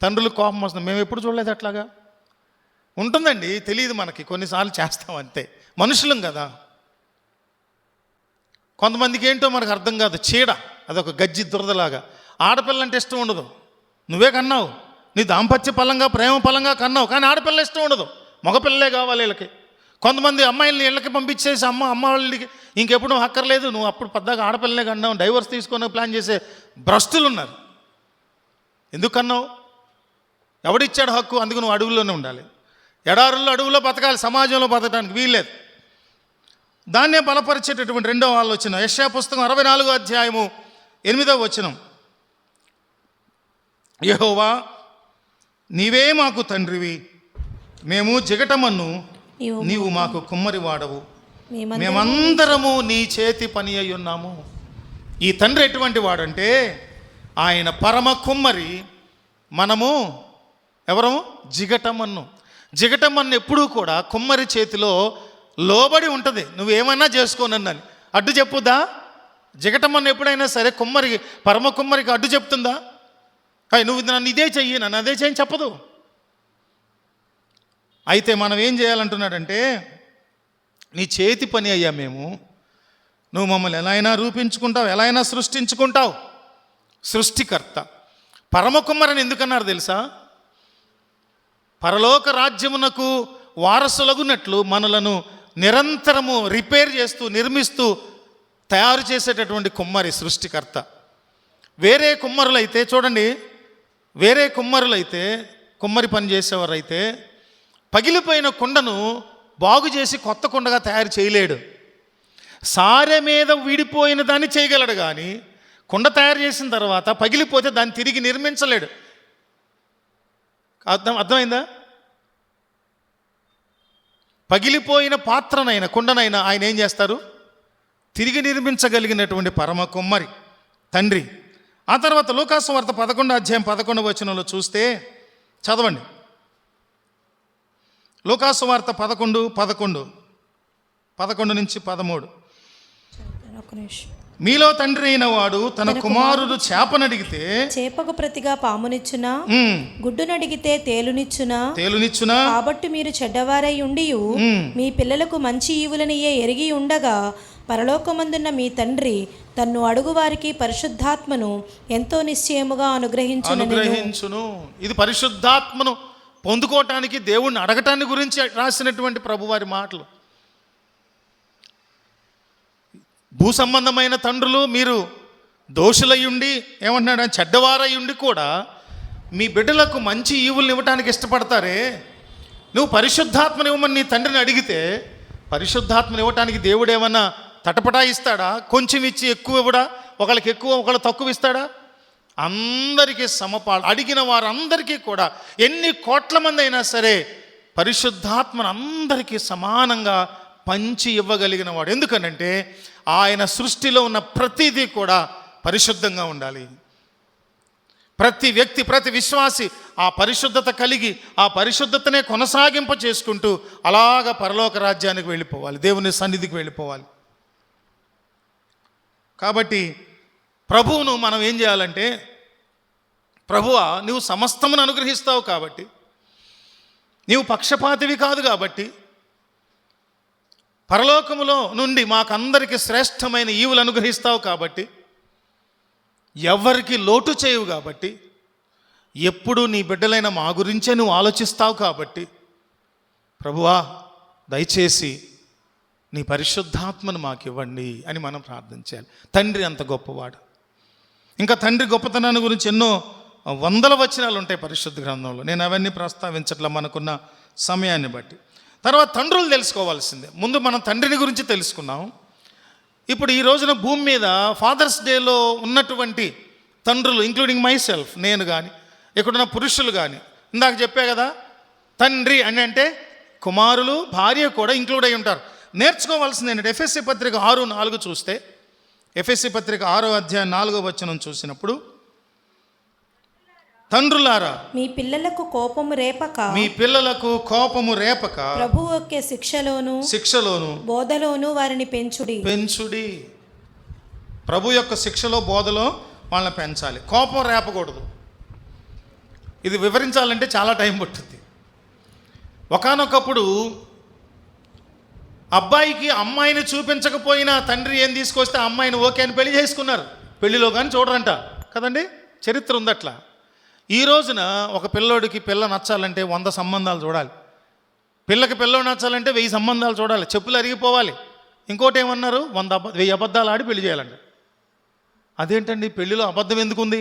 A: తండ్రులు కోపం వస్తుంది. మేము ఎప్పుడు చూడలేదు అట్లాగా. ఉంటుందండి, తెలియదు మనకి, కొన్నిసార్లు చేస్తాం అంతే, మనుషులం కదా. కొంతమందికి ఏంటో మనకు అర్థం కాదు, చీడ, అదొక గజ్జి దురదలాగా. ఆడపిల్లంటే ఇష్టం ఉండదు. నువ్వే కన్నావు, నీ దాంపత్య పలంగా, ప్రేమ పలంగా కన్నావు, కానీ ఆడపిల్ల ఇష్టం ఉండదు. మగపిల్లలే కావాలి వీళ్ళకి. కొంతమంది అమ్మాయిల్ని ఇళ్ళకి పంపించేసి అమ్మ వాళ్ళకి ఇంకెప్పుడు అక్కర్లేదు, నువ్వు అప్పుడు పద్దాక ఆడపిల్లనే కన్నావు, డైవర్స్ తీసుకొని ప్లాన్ చేసే భ్రష్టులు ఉన్నారు. ఎందుకు కన్నావు? ఎవడిచ్చాడు హక్కు? అందుకు నువ్వు అడవుల్లోనే ఉండాలి. ఎడారుల్లో, అడవుల్లో బతకాలి, సమాజంలో బతకడానికి వీల్లేదు. దాన్నే బలపరిచేటటువంటి 2వ ఆలోచన యెషయా పుస్తకం 64వ అధ్యాయము 8వ వచనం. యెహోవా, నీవే మాకు తండ్రివి, మేము జిగటమన్ను, నీవు మాకు కుమ్మరి వాడవు, మేమందరము నీ చేతి పని అయి ఉన్నాము. ఈ తండ్రి ఎటువంటి వాడంటే, ఆయన పరమ కుమ్మరి, మనము ఎవరము? జిగటమన్ను. జిగటమన్ను ఎప్పుడూ కూడా కుమ్మరి చేతిలో లోబడి ఉంటుంది. నువ్వేమైనా చేసుకోనన్నని అడ్డు చెప్పుదా? జిగటమన్ను ఎప్పుడైనా సరే కుమ్మరికి, పరమ కుమ్మరికి అడ్డు చెప్తుందా? నువ్వు నన్ను ఇదే చెయ్యి, నన్ను అదే చెయ్యి చెప్పదు. అయితే మనం ఏం చేయాలంటున్నాడంటే, నీ చేతి పని అయ్యా మేము, నువ్వు మమ్మల్ని ఎలా అయినా రూపించుకుంటావు, ఎలా అయినా సృష్టించుకుంటావు. సృష్టికర్త. పరమ కుమ్మరని ఎందుకన్నారు తెలుసా? పరలోక రాజ్యమునకు వారసులగునట్లు మనలను నిరంతరము రిపేర్ చేస్తూ, నిర్మిస్తూ, తయారు చేసేటటువంటి కుమ్మరి సృష్టికర్త. వేరే కుమ్మరులైతే చూడండి, వేరే కుమ్మరులైతే, కుమ్మరి పని చేసేవారైతే పగిలిపోయిన కుండను బాగు చేసి కొత్త కుండగా తయారు చేయలేడు. సారె మీద విడిపోయిన దాన్ని చేయగలడు, కానీ కుండ తయారు చేసిన తర్వాత పగిలిపోతే దాన్ని తిరిగి నిర్మించలేడు. అర్థమైందా? పగిలిపోయిన పాత్రనైనా కుండనైనా ఆయన ఏం చేస్తారు? తిరిగి నిర్మించగలిగినటువంటి పరమ కుమ్మరి తండ్రి. ఆ తర్వాత లూకాసు వార్త 11:11 చూస్తే చదవండి. లూకాసు వార్త 11:11 నుంచి 13. మీలో తండ్రి అయిన వాడు తన కుమారుడు చేపనడిగితే
B: చేపకు ప్రతిగా పామునిచ్చునా, గుడ్డునడిగితే తేలునిచ్చునా. కాబట్టి మీరు చెడ్డవారై ఉండి మీ పిల్లలకు మంచి ఈవులనియే ఎరిగి ఉండగా, పరలోకమందున్న మీ తండ్రి తన్ను అడుగు వారికి పరిశుద్ధాత్మను ఎంతో నిశ్చయముగా అనుగ్రహించును.
A: ఇది పరిశుద్ధాత్మను పొందుకోవటానికి, దేవుణ్ణి అడగటాన్ని గురించి రాసినటువంటి ప్రభువారి మాటలు. భూ సంబంధమైన తండ్రులు మీరు దోషులయ్యుండి, ఏమంటున్నాడు, చెడ్డవారయ్యుండి కూడా మీ బిడ్డలకు మంచి ఈవుల్ని ఇవ్వటానికి ఇష్టపడతారే. నువ్వు పరిశుద్ధాత్మని ఇవ్వమని నీ తండ్రిని అడిగితే, పరిశుద్ధాత్మని ఇవ్వటానికి దేవుడు ఏమన్నా తటపటాయిస్తాడా? కొంచెం ఇచ్చి ఎక్కువ ఇవ్వడా? ఒకళ్ళకి ఎక్కువ ఒకళ్ళు తక్కువ ఇస్తాడా? అందరికీ సమపాలు. అడిగిన వారందరికీ కూడా, ఎన్ని కోట్ల మంది అయినా సరే పరిశుద్ధాత్మను అందరికీ సమానంగా పంచి ఇవ్వగలిగిన వాడు. ఎందుకనంటే ఆయన సృష్టిలో ఉన్న ప్రతిదీ కూడా పరిశుద్ధంగా ఉండాలి. ప్రతి వ్యక్తి, ప్రతి విశ్వాసి ఆ పరిశుద్ధత కలిగి, ఆ పరిశుద్ధతనే కొనసాగింప చేసుకుంటూ అలాగ పరలోక రాజ్యానికి వెళ్ళిపోవాలి, దేవుని సన్నిధికి వెళ్ళిపోవాలి. కాబట్టి ప్రభువును మనం ఏం చేయాలంటే, ప్రభువా నువ్వు సమస్తమును అనుగ్రహిస్తావు కాబట్టి, నీవు పక్షపాతివి కాదు కాబట్టి, పరలోకములో నుండి మాకందరికి శ్రేష్టమైన ఈవులు అనుగ్రహిస్తావు కాబట్టి, ఎవరికి లోటు చేయవు కాబట్టి, ఎప్పుడు నీ బిడ్డలైన మా గురించే నువ్వు ఆలోచిస్తావు కాబట్టి, ప్రభువా దయచేసి నీ పరిశుద్ధాత్మను మాకు ఇవ్వండి అని మనం ప్రార్థించాలి. తండ్రి అంత గొప్పవాడు. ఇంకా తండ్రి గొప్పతనాన్ని గురించి ఎన్నో వందల వచనాలు ఉంటాయి పరిశుద్ధ గ్రంథంలో. నేను అవన్నీ ప్రస్తావించట్లా మనకున్న సమయాన్ని బట్టి. తర్వాత తండ్రులు తెలుసుకోవాల్సిందే. ముందు మనం తండ్రిని గురించి తెలుసుకున్నాం. ఇప్పుడు ఈ రోజున భూమి మీద ఫాదర్స్ డేలో ఉన్నటువంటి తండ్రులు, ఇంక్లూడింగ్ మై సెల్ఫ్, నేను కానీ ఇక్కడున్న పురుషులు కానీ, ఇందాక చెప్పా కదా, తండ్రి అని అంటే కుమారులు, భార్య కూడా ఇంక్లూడ్ అయి ఉంటారు. నేర్చుకోవాల్సింది ఏంటంటే, ఎఫెసీ పత్రిక 6:4 చూస్తే, ఎఫెసీ పత్రిక 6:4 చూసినప్పుడు, తండ్రులారా
B: మీ పిల్లలకు కోపము రేపక ప్రభువు యొక్క శిక్షలోను బోధలోను వారిని పెంచుడి.
A: ప్రభు యొక్క శిక్షలో, బోధలో వాళ్ళని పెంచాలి. కోపం రేపకూడదు. ఇది వివరించాలంటే చాలా టైం పట్టుద్ది. ఒకానొకప్పుడు అబ్బాయికి అమ్మాయిని చూపించకపోయినా తండ్రి ఏం తీసుకొస్తే అమ్మాయిని ఓకే అని పెళ్లి చేసుకున్నారు. పెళ్లిలో కానీ చూడరంట కదండి, చరిత్ర ఉంది అట్లా. ఈ రోజున ఒక పిల్లోడికి పిల్ల నచ్చాలంటే 100 సంబంధాలు చూడాలి. పిల్లకి పిల్లోడు నచ్చాలంటే 1000 సంబంధాలు చూడాలి. చెప్పులు అరిగిపోవాలి. ఇంకోటి ఏమన్నారు, 1000 అబద్ధాలు ఆడి పెళ్లి చేయాలంట. అదేంటండి, పెళ్లిలో అబద్ధం ఎందుకుంది?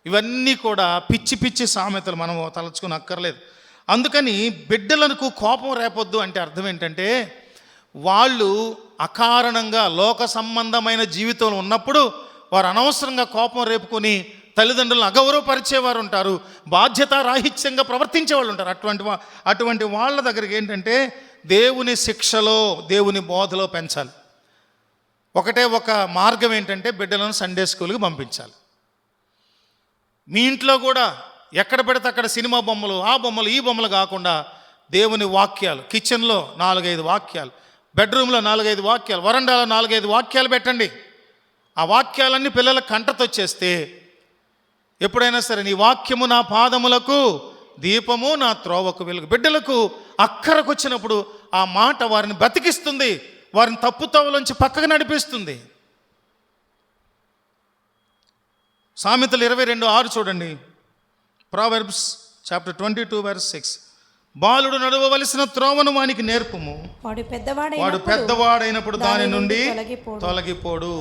A: ఇవన్నీ కూడా పిచ్చి పిచ్చి సామెతలు, మనం తలచుకుని అక్కర్లేదు. అందుకని బిడ్డలకు కోపం రేపొద్దు అంటే అర్థం ఏంటంటే, వాళ్ళు అకారణంగా లోక సంబంధమైన జీవితంలో ఉన్నప్పుడు వారు అనవసరంగా కోపం రేపుకొని తల్లిదండ్రులను అగౌరవపరిచేవారు ఉంటారు, బాధ్యత రాహిత్యంగా ప్రవర్తించే వాళ్ళు ఉంటారు. అటువంటి వాళ్ళ దగ్గరికి ఏంటంటే, దేవుని శిక్షలో, దేవుని బోధలో పెంచాలి. ఒకటే ఒక మార్గం ఏంటంటే, బిడ్డలను సండే స్కూల్కి పంపించాలి. మీ ఇంట్లో కూడా ఎక్కడ పెడితే అక్కడ సినిమా బొమ్మలు, ఆ బొమ్మలు, ఈ బొమ్మలు కాకుండా దేవుని వాక్యాలు, కిచెన్లో 4-5 వాక్యాలు, బెడ్రూమ్లో 4-5 వాక్యాలు, వరండాలో 4-5 వాక్యాలు పెట్టండి. ఆ వాక్యాలన్నీ పిల్లల కంటతొచ్చేస్తే ఎప్పుడైనా సరే నీ వాక్యము నా పాదములకు దీపము, నా త్రోవకు వెలుగు. బిడ్డలకు అక్కరకు వచ్చినప్పుడు ఆ మాట వారిని బతికిస్తుంది, వారిని తప్పుతోవలోంచి పక్కకు నడిపిస్తుంది. సామెతలు 22:6 చూడండి. ప్రావెర్బ్స్ చాప్టర్ 22:6. బాలుడు నడవవలసిన త్రోవను వానికి నేర్పుము, వాడు పెద్దవాడైనప్పుడు దాని నుండి తొలగిపోడు.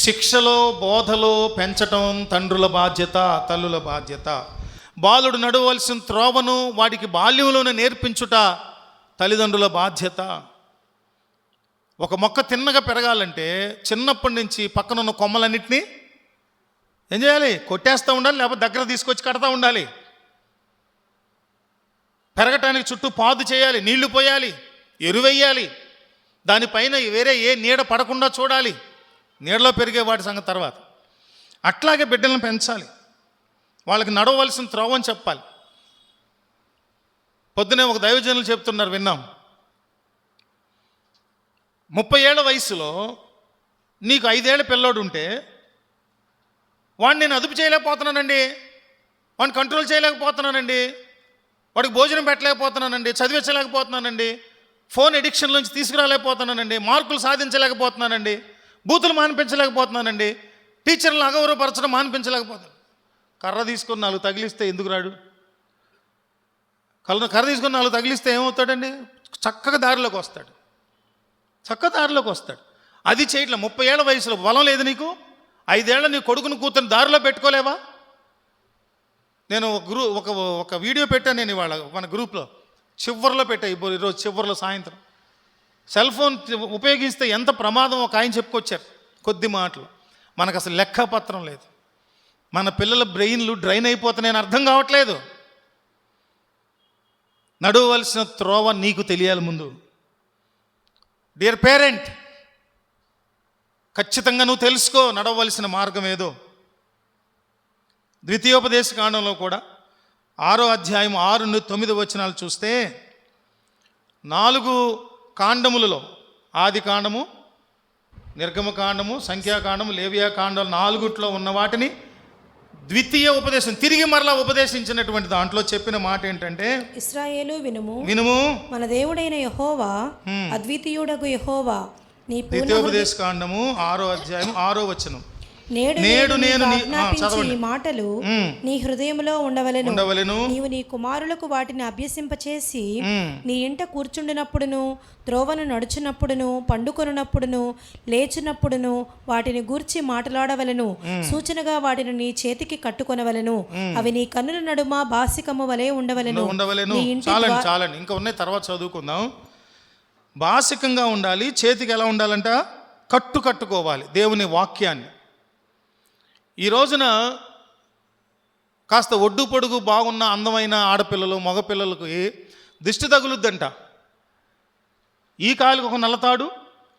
A: శిక్షలో, బోధలో పెంచటం తండ్రుల బాధ్యత, తల్లుల బాధ్యత. బాలుడు నడవవలసిన త్రోవను వాడికి బాల్యంలోనే నేర్పించుట తల్లిదండ్రుల బాధ్యత. ఒక మొక్క తిన్నగా పెరగాలంటే చిన్నప్పటి నుంచి పక్కనున్న కొమ్మలన్నింటినీ ఏం చేయాలి? కొట్టేస్తూ ఉండాలి, లేకపోతే దగ్గర తీసుకొచ్చి కడతా ఉండాలి. పెరగటానికి చుట్టూ పాదు చేయాలి, నీళ్లు పోయాలి, ఎరువెయ్యాలి, దానిపైన వేరే ఏ నీడ పడకుండా చూడాలి. నీడలో పెరిగే వాటి సంగతి తర్వాత. అట్లాగే బిడ్డలను పెంచాలి, వాళ్ళకి నడవలసిన త్రోవని చెప్పాలి. పొద్దునే ఒక దైవజనులు చెప్తున్నారు, విన్నాం. 30 ఏళ్ల వయసులో నీకు 5 ఏళ్ల పిల్లోడు ఉంటే వాడిని నేను అదుపు చేయలేకపోతున్నానండి, వాడిని కంట్రోల్ చేయలేకపోతున్నానండి, వాడికి భోజనం పెట్టలేకపోతున్నానండి, చదివించలేకపోతున్నానండి, ఫోన్ ఎడిక్షన్ నుంచి తీసుకురాలేకపోతున్నానండి, మార్కులు సాధించలేకపోతున్నానండి, బూతులు మానిపించలేకపోతున్నానండి, టీచర్లను అగౌరవపరచడం మానిపించలేకపోతున్నాను. కర్ర తీసుకొని 4 తగిలిస్తే ఎందుకు రాడు? కర్ర తీసుకొని 4 తగిలిస్తే ఏమవుతాడండి? చక్కగా దారిలోకి వస్తాడు, చక్కగా దారిలోకి వస్తాడు. అది చేయట్లే. 30 ఏళ్ల వయసులో బలం లేదు నీకు. 5 ఏళ్ల నీ కొడుకును కూతురు దారిలో పెట్టుకోలేవా? నేను ఒక వీడియో పెట్టాను నేను ఇవాళ మన గ్రూప్లో, చివరిలో పెట్టా, ఈరోజు చివరిలో సాయంత్రం. సెల్ ఫోన్ ఉపయోగిస్తే ఎంత ప్రమాదం ఒక ఆయన చెప్పుకొచ్చారు కొద్ది మాటలు. మనకు అసలు లెక్కపత్రం లేదు. మన పిల్లల బ్రెయిన్లు డ్రైన్ అయిపోతున్నాయని అర్థం కావట్లేదు. నడవవలసిన త్రోవ నీకు తెలియాలి ముందు. డియర్ పేరెంట్, ఖచ్చితంగా నువ్వు తెలుసుకో నడవవలసిన మార్గం ఏదో. ద్వితీయోపదేశ కాండంలో కూడా 6వ అధ్యాయం 6-9 వచనాలు చూస్తే 4 కాండములలో, ఆది కాండము, నిర్గమకాండము, సంఖ్యాకాండము, లేవియాకాండం 4 ఉన్న వాటిని ద్వితీయ ఉపదేశం తిరిగి మరలా ఉపదేశించినటువంటి దాంట్లో చెప్పిన మాట ఏంటంటే,
B: ఇశ్రాయేలు
A: వినుము,
B: మన దేవుడైన యెహోవా అద్వితీయుడగు యెహోవా నీ
A: ద్వితీయోపదేశ కాండము 6వ అధ్యాయం 6వ వచనం.
B: నేడు నేను ఈ మాటలు నీ హృదయంలో ఉండవలెను. నీవు నీ కుమారులకు వాటిని అభ్యసింపచేసి నీ ఇంట కూర్చుండినప్పుడును, త్రోవను నడుచునప్పుడును, పండుకొనున్నప్పుడును, లేచునప్పుడును వాటిని గూర్చి మాట్లాడవలెను. సూచనగా వాటిని నీ చేతికి కట్టుకొనవలెను. అవి నీ కన్నుల నడుమ బాసికము వలె ఉండవలెను.
A: చాలండి, ఇంకా ఉన్నాయి, తర్వాత చదువుకుందాం. బాసికంగా ఉండాలి. చేతికి ఎలా ఉండాలంట? కట్టుకోవాలి దేవుని వాక్యాన్ని. ఈ రోజున కాస్త ఒడ్డు పొడుగు బాగున్న అందమైన ఆడపిల్లలు, మగపిల్లలకు దిష్టి తగులుద్దంట. ఈ కాలికి ఒక నల్లతాడు,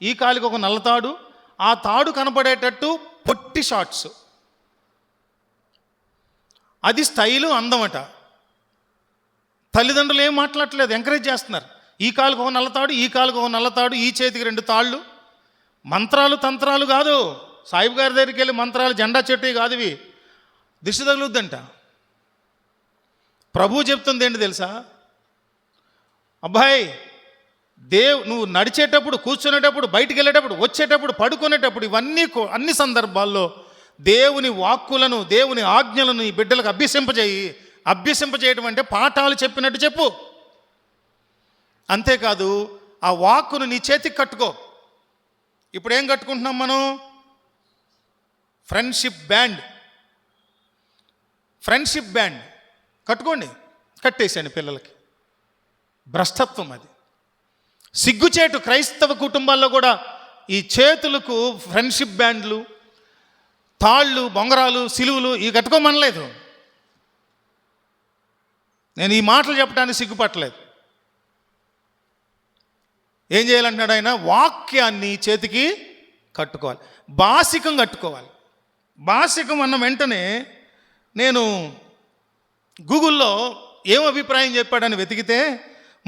A: ఈ కాలికి ఒక నల్లతాడు, ఆ తాడు కనపడేటట్టు పొట్టి షార్ట్స్. అది స్టైలు, అందమట. తల్లిదండ్రులు ఏం మాట్లాడట్లేదు, ఎంకరేజ్ చేస్తున్నారు. ఈ కాలుకు ఒక నల్లతాడు, ఈ కాలుకు ఒక నల్లతాడు, ఈ చేతికి 2 తాళ్ళు. మంత్రాలు తంత్రాలు కాదు. సాయిబు గారి దగ్గరికి వెళ్ళి మంత్రాలు, జెండా చెట్టు కాదు ఇవి. దిష్టి తగులుద్దంట. ప్రభు చెప్తుంది ఏంటి తెలుసా? అబ్బాయి, నువ్వు నడిచేటప్పుడు, కూర్చునేటప్పుడు, బయటికి వెళ్ళేటప్పుడు, వచ్చేటప్పుడు, పడుకునేటప్పుడు, ఇవన్నీ అన్ని సందర్భాల్లో దేవుని వాక్కులను, దేవుని ఆజ్ఞలను ఈ బిడ్డలకు అభ్యసింపజేయటం అంటే పాఠాలు చెప్పినట్టు చెప్పు. అంతేకాదు ఆ వాక్కును నీ చేతికి కట్టుకో. ఇప్పుడు ఏం కట్టుకుంటున్నాం మనం? ఫ్రెండ్షిప్ బ్యాండ్ కట్టుకోండి. కట్టేసాను పిల్లలకి. భ్రష్టత్వం అది, సిగ్గుచేటు. క్రైస్తవ కుటుంబాల్లో కూడా ఈ చేతులకు ఫ్రెండ్షిప్ బ్యాండ్లు, తాళ్ళు, బొంగరాలు, సిలువులు ఇవి కట్టుకోమనలేదు. నేను ఈ మాటలు చెప్పడానికి సిగ్గుపట్టలేదు. ఏం చేయాలంటున్నాడు ఆయన? వాక్యాన్ని చేతికి కట్టుకోవాలి, బాసికం కట్టుకోవాలి. బాసికం అన్న వెంటనే నేను గూగుల్లో ఏం అభిప్రాయం చెప్పాడని వెతికితే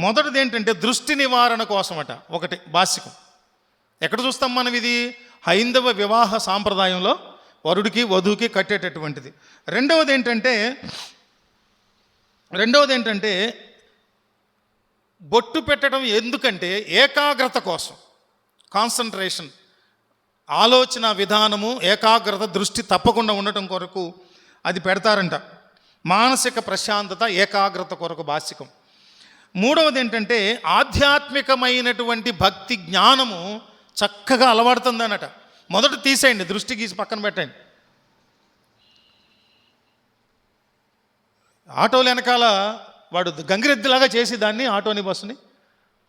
A: మొదటిది ఏంటంటే దృష్టి నివారణ కోసమట. ఒకటి భాష్యకం. ఎక్కడ చూస్తాం మనం ఇది? హైందవ వివాహ సాంప్రదాయంలో వరుడికి వధువుకి కట్టేటటువంటిది. రెండవది ఏంటంటే బొట్టు పెట్టడం ఎందుకంటే ఏకాగ్రత కోసం, కాన్సన్ట్రేషన్, ఆలోచన విధానము, ఏకాగ్రత, దృష్టి తప్పకుండా ఉండటం కొరకు అది పెడతారంట. మానసిక ప్రశాంతత, ఏకాగ్రత కొరకు భాష్యకం. మూడవది ఏంటంటే ఆధ్యాత్మికమైనటువంటి భక్తి జ్ఞానము చక్కగా అలవాడుతుందనట. మొదట తీసేయండి, దృష్టి గీసి పక్కన పెట్టండి. ఆటోలు వెనకాల వాడు గంగిరెద్దులాగా చేసి దాన్ని, ఆటోని బస్సుని,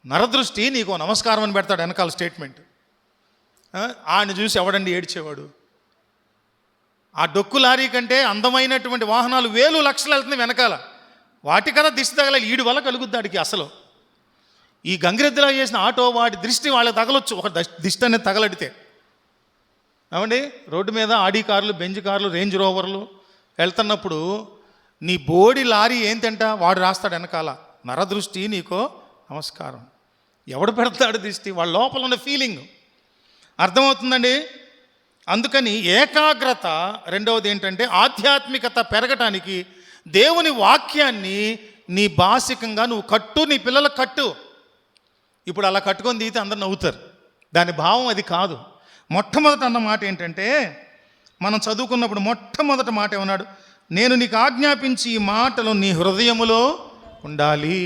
A: నరదృష్టి నీకు నమస్కారం అని పెడతాడు వెనకాల స్టేట్మెంట్. ఆయన చూసి ఎవడండి ఏడ్చేవాడు? ఆ డొక్కు లారీ కంటే అందమైనటువంటి వాహనాలు వేలు లక్షలు వెళ్తున్నాయి వెనకాల, వాటి కదా దిష్టి తగలాలి. ఈడి వల్ల కలుగుద్దాడికి అసలు. ఈ గంగిరెద్దులా చేసిన ఆటో వాటి దృష్టి వాళ్ళకి తగలొచ్చు, ఒక దిష్టి అనేది తగలడితే. ఏమండి, రోడ్డు మీద ఆడి కార్లు, బెంజ్ కార్లు, రేంజ్ రోవర్లు వెళ్తున్నప్పుడు నీ బోడి లారీ ఏంటంట వాడు రాస్తాడు వెనకాల, నరదృష్టి నీకో నమస్కారం. ఎవడు పెడతాడు దృష్టి? వాళ్ళ లోపల ఉన్న ఫీలింగ్ అర్థమవుతుందండి. అందుకని ఏకాగ్రత. రెండవది ఏంటంటే ఆధ్యాత్మికత పెరగటానికి దేవుని వాక్యాన్ని నీ భాషికంగా నువ్వు కట్టు, నీ పిల్లలకు కట్టు. ఇప్పుడు అలా కట్టుకొని దిగితే అందరు నవ్వుతారు, దాని భావం అది కాదు. మొట్టమొదట అన్న మాట ఏంటంటే, మనం చదువుకున్నప్పుడు మొట్టమొదటి మాట ఏమన్నాడు? నేను నీకు ఆజ్ఞాపించి ఈ మాటలు నీ హృదయములో ఉండాలి.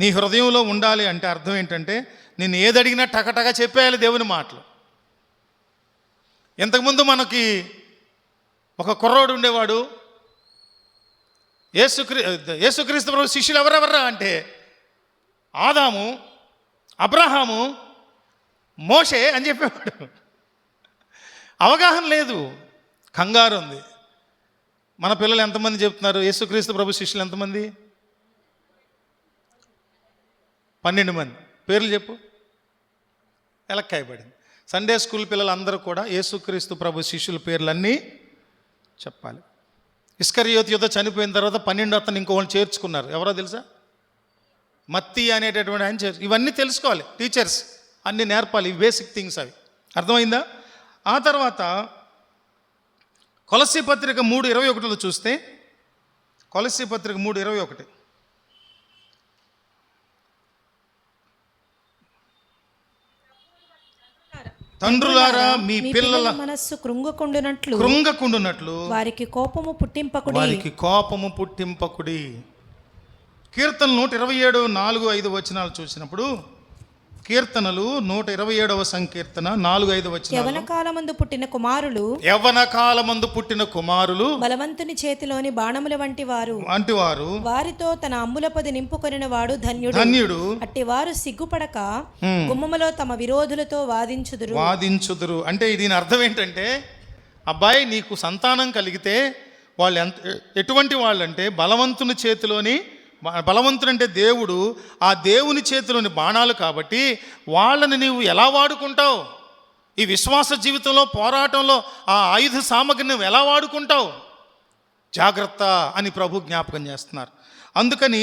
A: నీ హృదయంలో ఉండాలి అంటే అర్థం ఏంటంటే నేను ఏదడిగినా టకటగా చెప్పేయాలి దేవుని మాటలు. ఇంతకుముందు మనకి ఒక కుర్రోడు ఉండేవాడు, యేసుక్రీస్తు ప్రభు శిష్యులు ఎవరెవర్రా అంటే ఆదాము, అబ్రహాము, మోషే అని చెప్పేవాడు. అవగాహన లేదు, కంగారు ఉంది. మన పిల్లలు ఎంతమంది చెప్తున్నారు యేసుక్రీస్తు ప్రభు శిష్యులు ఎంతమంది? 12 మంది. పేర్లు చెప్పు. ఎలక్కాయబడింది. సండే స్కూల్ పిల్లలందరూ కూడా యేసుక్రీస్తు ప్రభు శిష్యుల పేర్లన్నీ చెప్పాలి. ఇస్కరియోతు యుద్ధ చనిపోయిన తర్వాత 12 అతను ఇంకోళ్ళు చేర్చుకున్నారు. ఎవరో తెలుసా? మత్తి అనేటటువంటి ఆయన ఇవన్నీ తెలుసుకోవాలి. టీచర్స్ అన్నీ నేర్పాలి, ఈ బేసిక్ థింగ్స్ అవి. అర్థమైందా? ఆ తర్వాత కొలస్సీ పత్రిక 3:21 చూస్తే, కొలస్సీ పత్రిక 3:21, తండ్రులారా మీ పిల్లల
B: మనస్సు కృంగకుండునట్లు వారికి కోపము పుట్టింపకుడి. కీర్తనలు 127:4-5 వచనాలు చూసినప్పుడు, కీర్తనలు 127వ సంకీర్తన 4-5 వచనాలు, యవ్వన కాలమందు పుట్టిన కుమారులు బలవంతుని చేతిలోని బాణముల వంటి వారు, వారితో తన అంబులపది నింపుకొనిన వాడు ధన్యుడు. అట్టి వారు సిగ్గుపడక గుమ్మములో తమ విరోధులతో వాదించుదురు. అంటే దీని అర్థం ఏంటంటే, అబ్బాయి నీకు సంతానం కలిగితే వాళ్ళు ఎటువంటి వాళ్ళంటే బలవంతుని చేతిలోని, బలవంతుడు అంటే దేవుడు, ఆ దేవుని చేతిలోని బాణాలు కాబట్టి వాళ్ళని నీవు ఎలా వాడుకుంటావు? ఈ విశ్వాస జీవితంలో, పోరాటంలో ఆ ఆయుధ సామగ్రిని నువ్వు ఎలా వాడుకుంటావు? జాగ్రత్త అని ప్రభు జ్ఞాపకం చేస్తున్నారు. అందుకని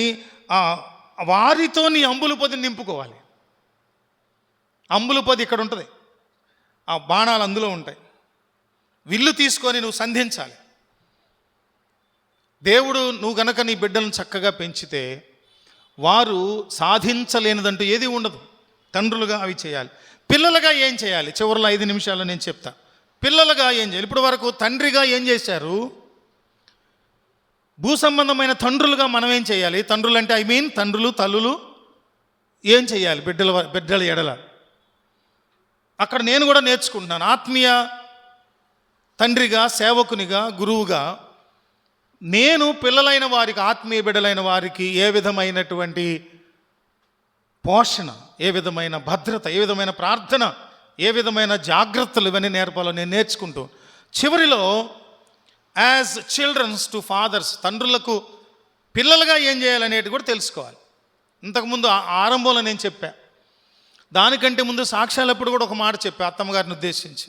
B: వారితో నీ అంబుల పొదిని నింపుకోవాలి. అంబుల పొది ఇక్కడ ఉంటుంది, ఆ బాణాలు అందులో ఉంటాయి. విల్లు తీసుకొని నువ్వు సంధించాలి. దేవుడు నువ్వు గనక నీ బిడ్డలను చక్కగా పెంచితే వారు సాధించలేనిదంటూ ఏది ఉండదు. తండ్రులుగా అవి చేయాలి. పిల్లలుగా ఏం చేయాలి? చివరిలో 5 నిమిషాల్లో నేను చెప్తా. పిల్లలుగా ఏం చేయాలి? ఇప్పటి వరకు తండ్రిగా ఏం చేశారు? భూ సంబంధమైన తండ్రులుగా మనం ఏం చేయాలి? తండ్రులు అంటే తండ్రులు, తల్లులు ఏం చేయాలి బిడ్డల ఎడల? అక్కడ నేను కూడా నేర్చుకుంటున్నాను. ఆత్మీయ తండ్రిగా, సేవకునిగా, గురువుగా నేను పిల్లలైన వారికి, ఆత్మీయ బిడ్డలైన వారికి ఏ విధమైనటువంటి పోషణ, ఏ విధమైన భద్రత, ఏ విధమైన ప్రార్థన, ఏ విధమైన జాగ్రత్తలు ఇవన్నీ నేర్పాలో నేను నేర్చుకుంటూ, చివరిలో యాజ్ చిల్డ్రన్స్ టు ఫాదర్స్, తండ్రులకు పిల్లలుగా ఏం చేయాలనేది కూడా తెలుసుకోవాలి. ఇంతకుముందు ఆరంభంలో నేను చెప్పా. దానికంటే ముందు సాక్ష్యాలప్పుడు కూడా ఒక మాట చెప్పా అత్తమ్మగారిని ఉద్దేశించి.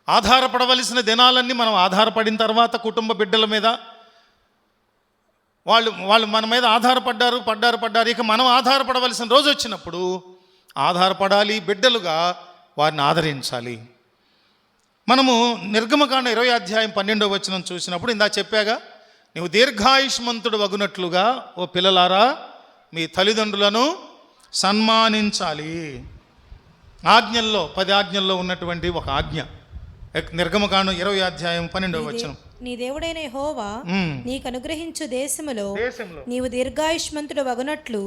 B: ఆధారపడవలసిన దినాలన్నీ మనం ఆధారపడిన తర్వాత కుటుంబ బిడ్డల మీద
A: వాళ్ళు మన మీద పడ్డారు. ఇక మనం ఆధారపడవలసిన రోజు వచ్చినప్పుడు ఆధారపడాలి, బిడ్డలుగా వారిని ఆదరించాలి. మనము నిర్గమకాండ 20 అధ్యాయం 12వ వచనం చూసినప్పుడు ఇందా చెప్పాగా, నువ్వు దీర్ఘాయుష్మంతుడు వగునట్లుగా ఓ పిల్లలారా మీ తల్లిదండ్రులను సన్మానించాలి. 10 ఆజ్ఞల్లో ఉన్నటువంటి ఒక ఆజ్ఞ. నిర్గమకాండం 20 అధ్యాయం 12వ వచనం.
B: నీ దేవుడైన యెహోవా నీకు అనుగ్రహించు దేశములో నీవు దీర్ఘాయుష్మంతుడు వగునట్లు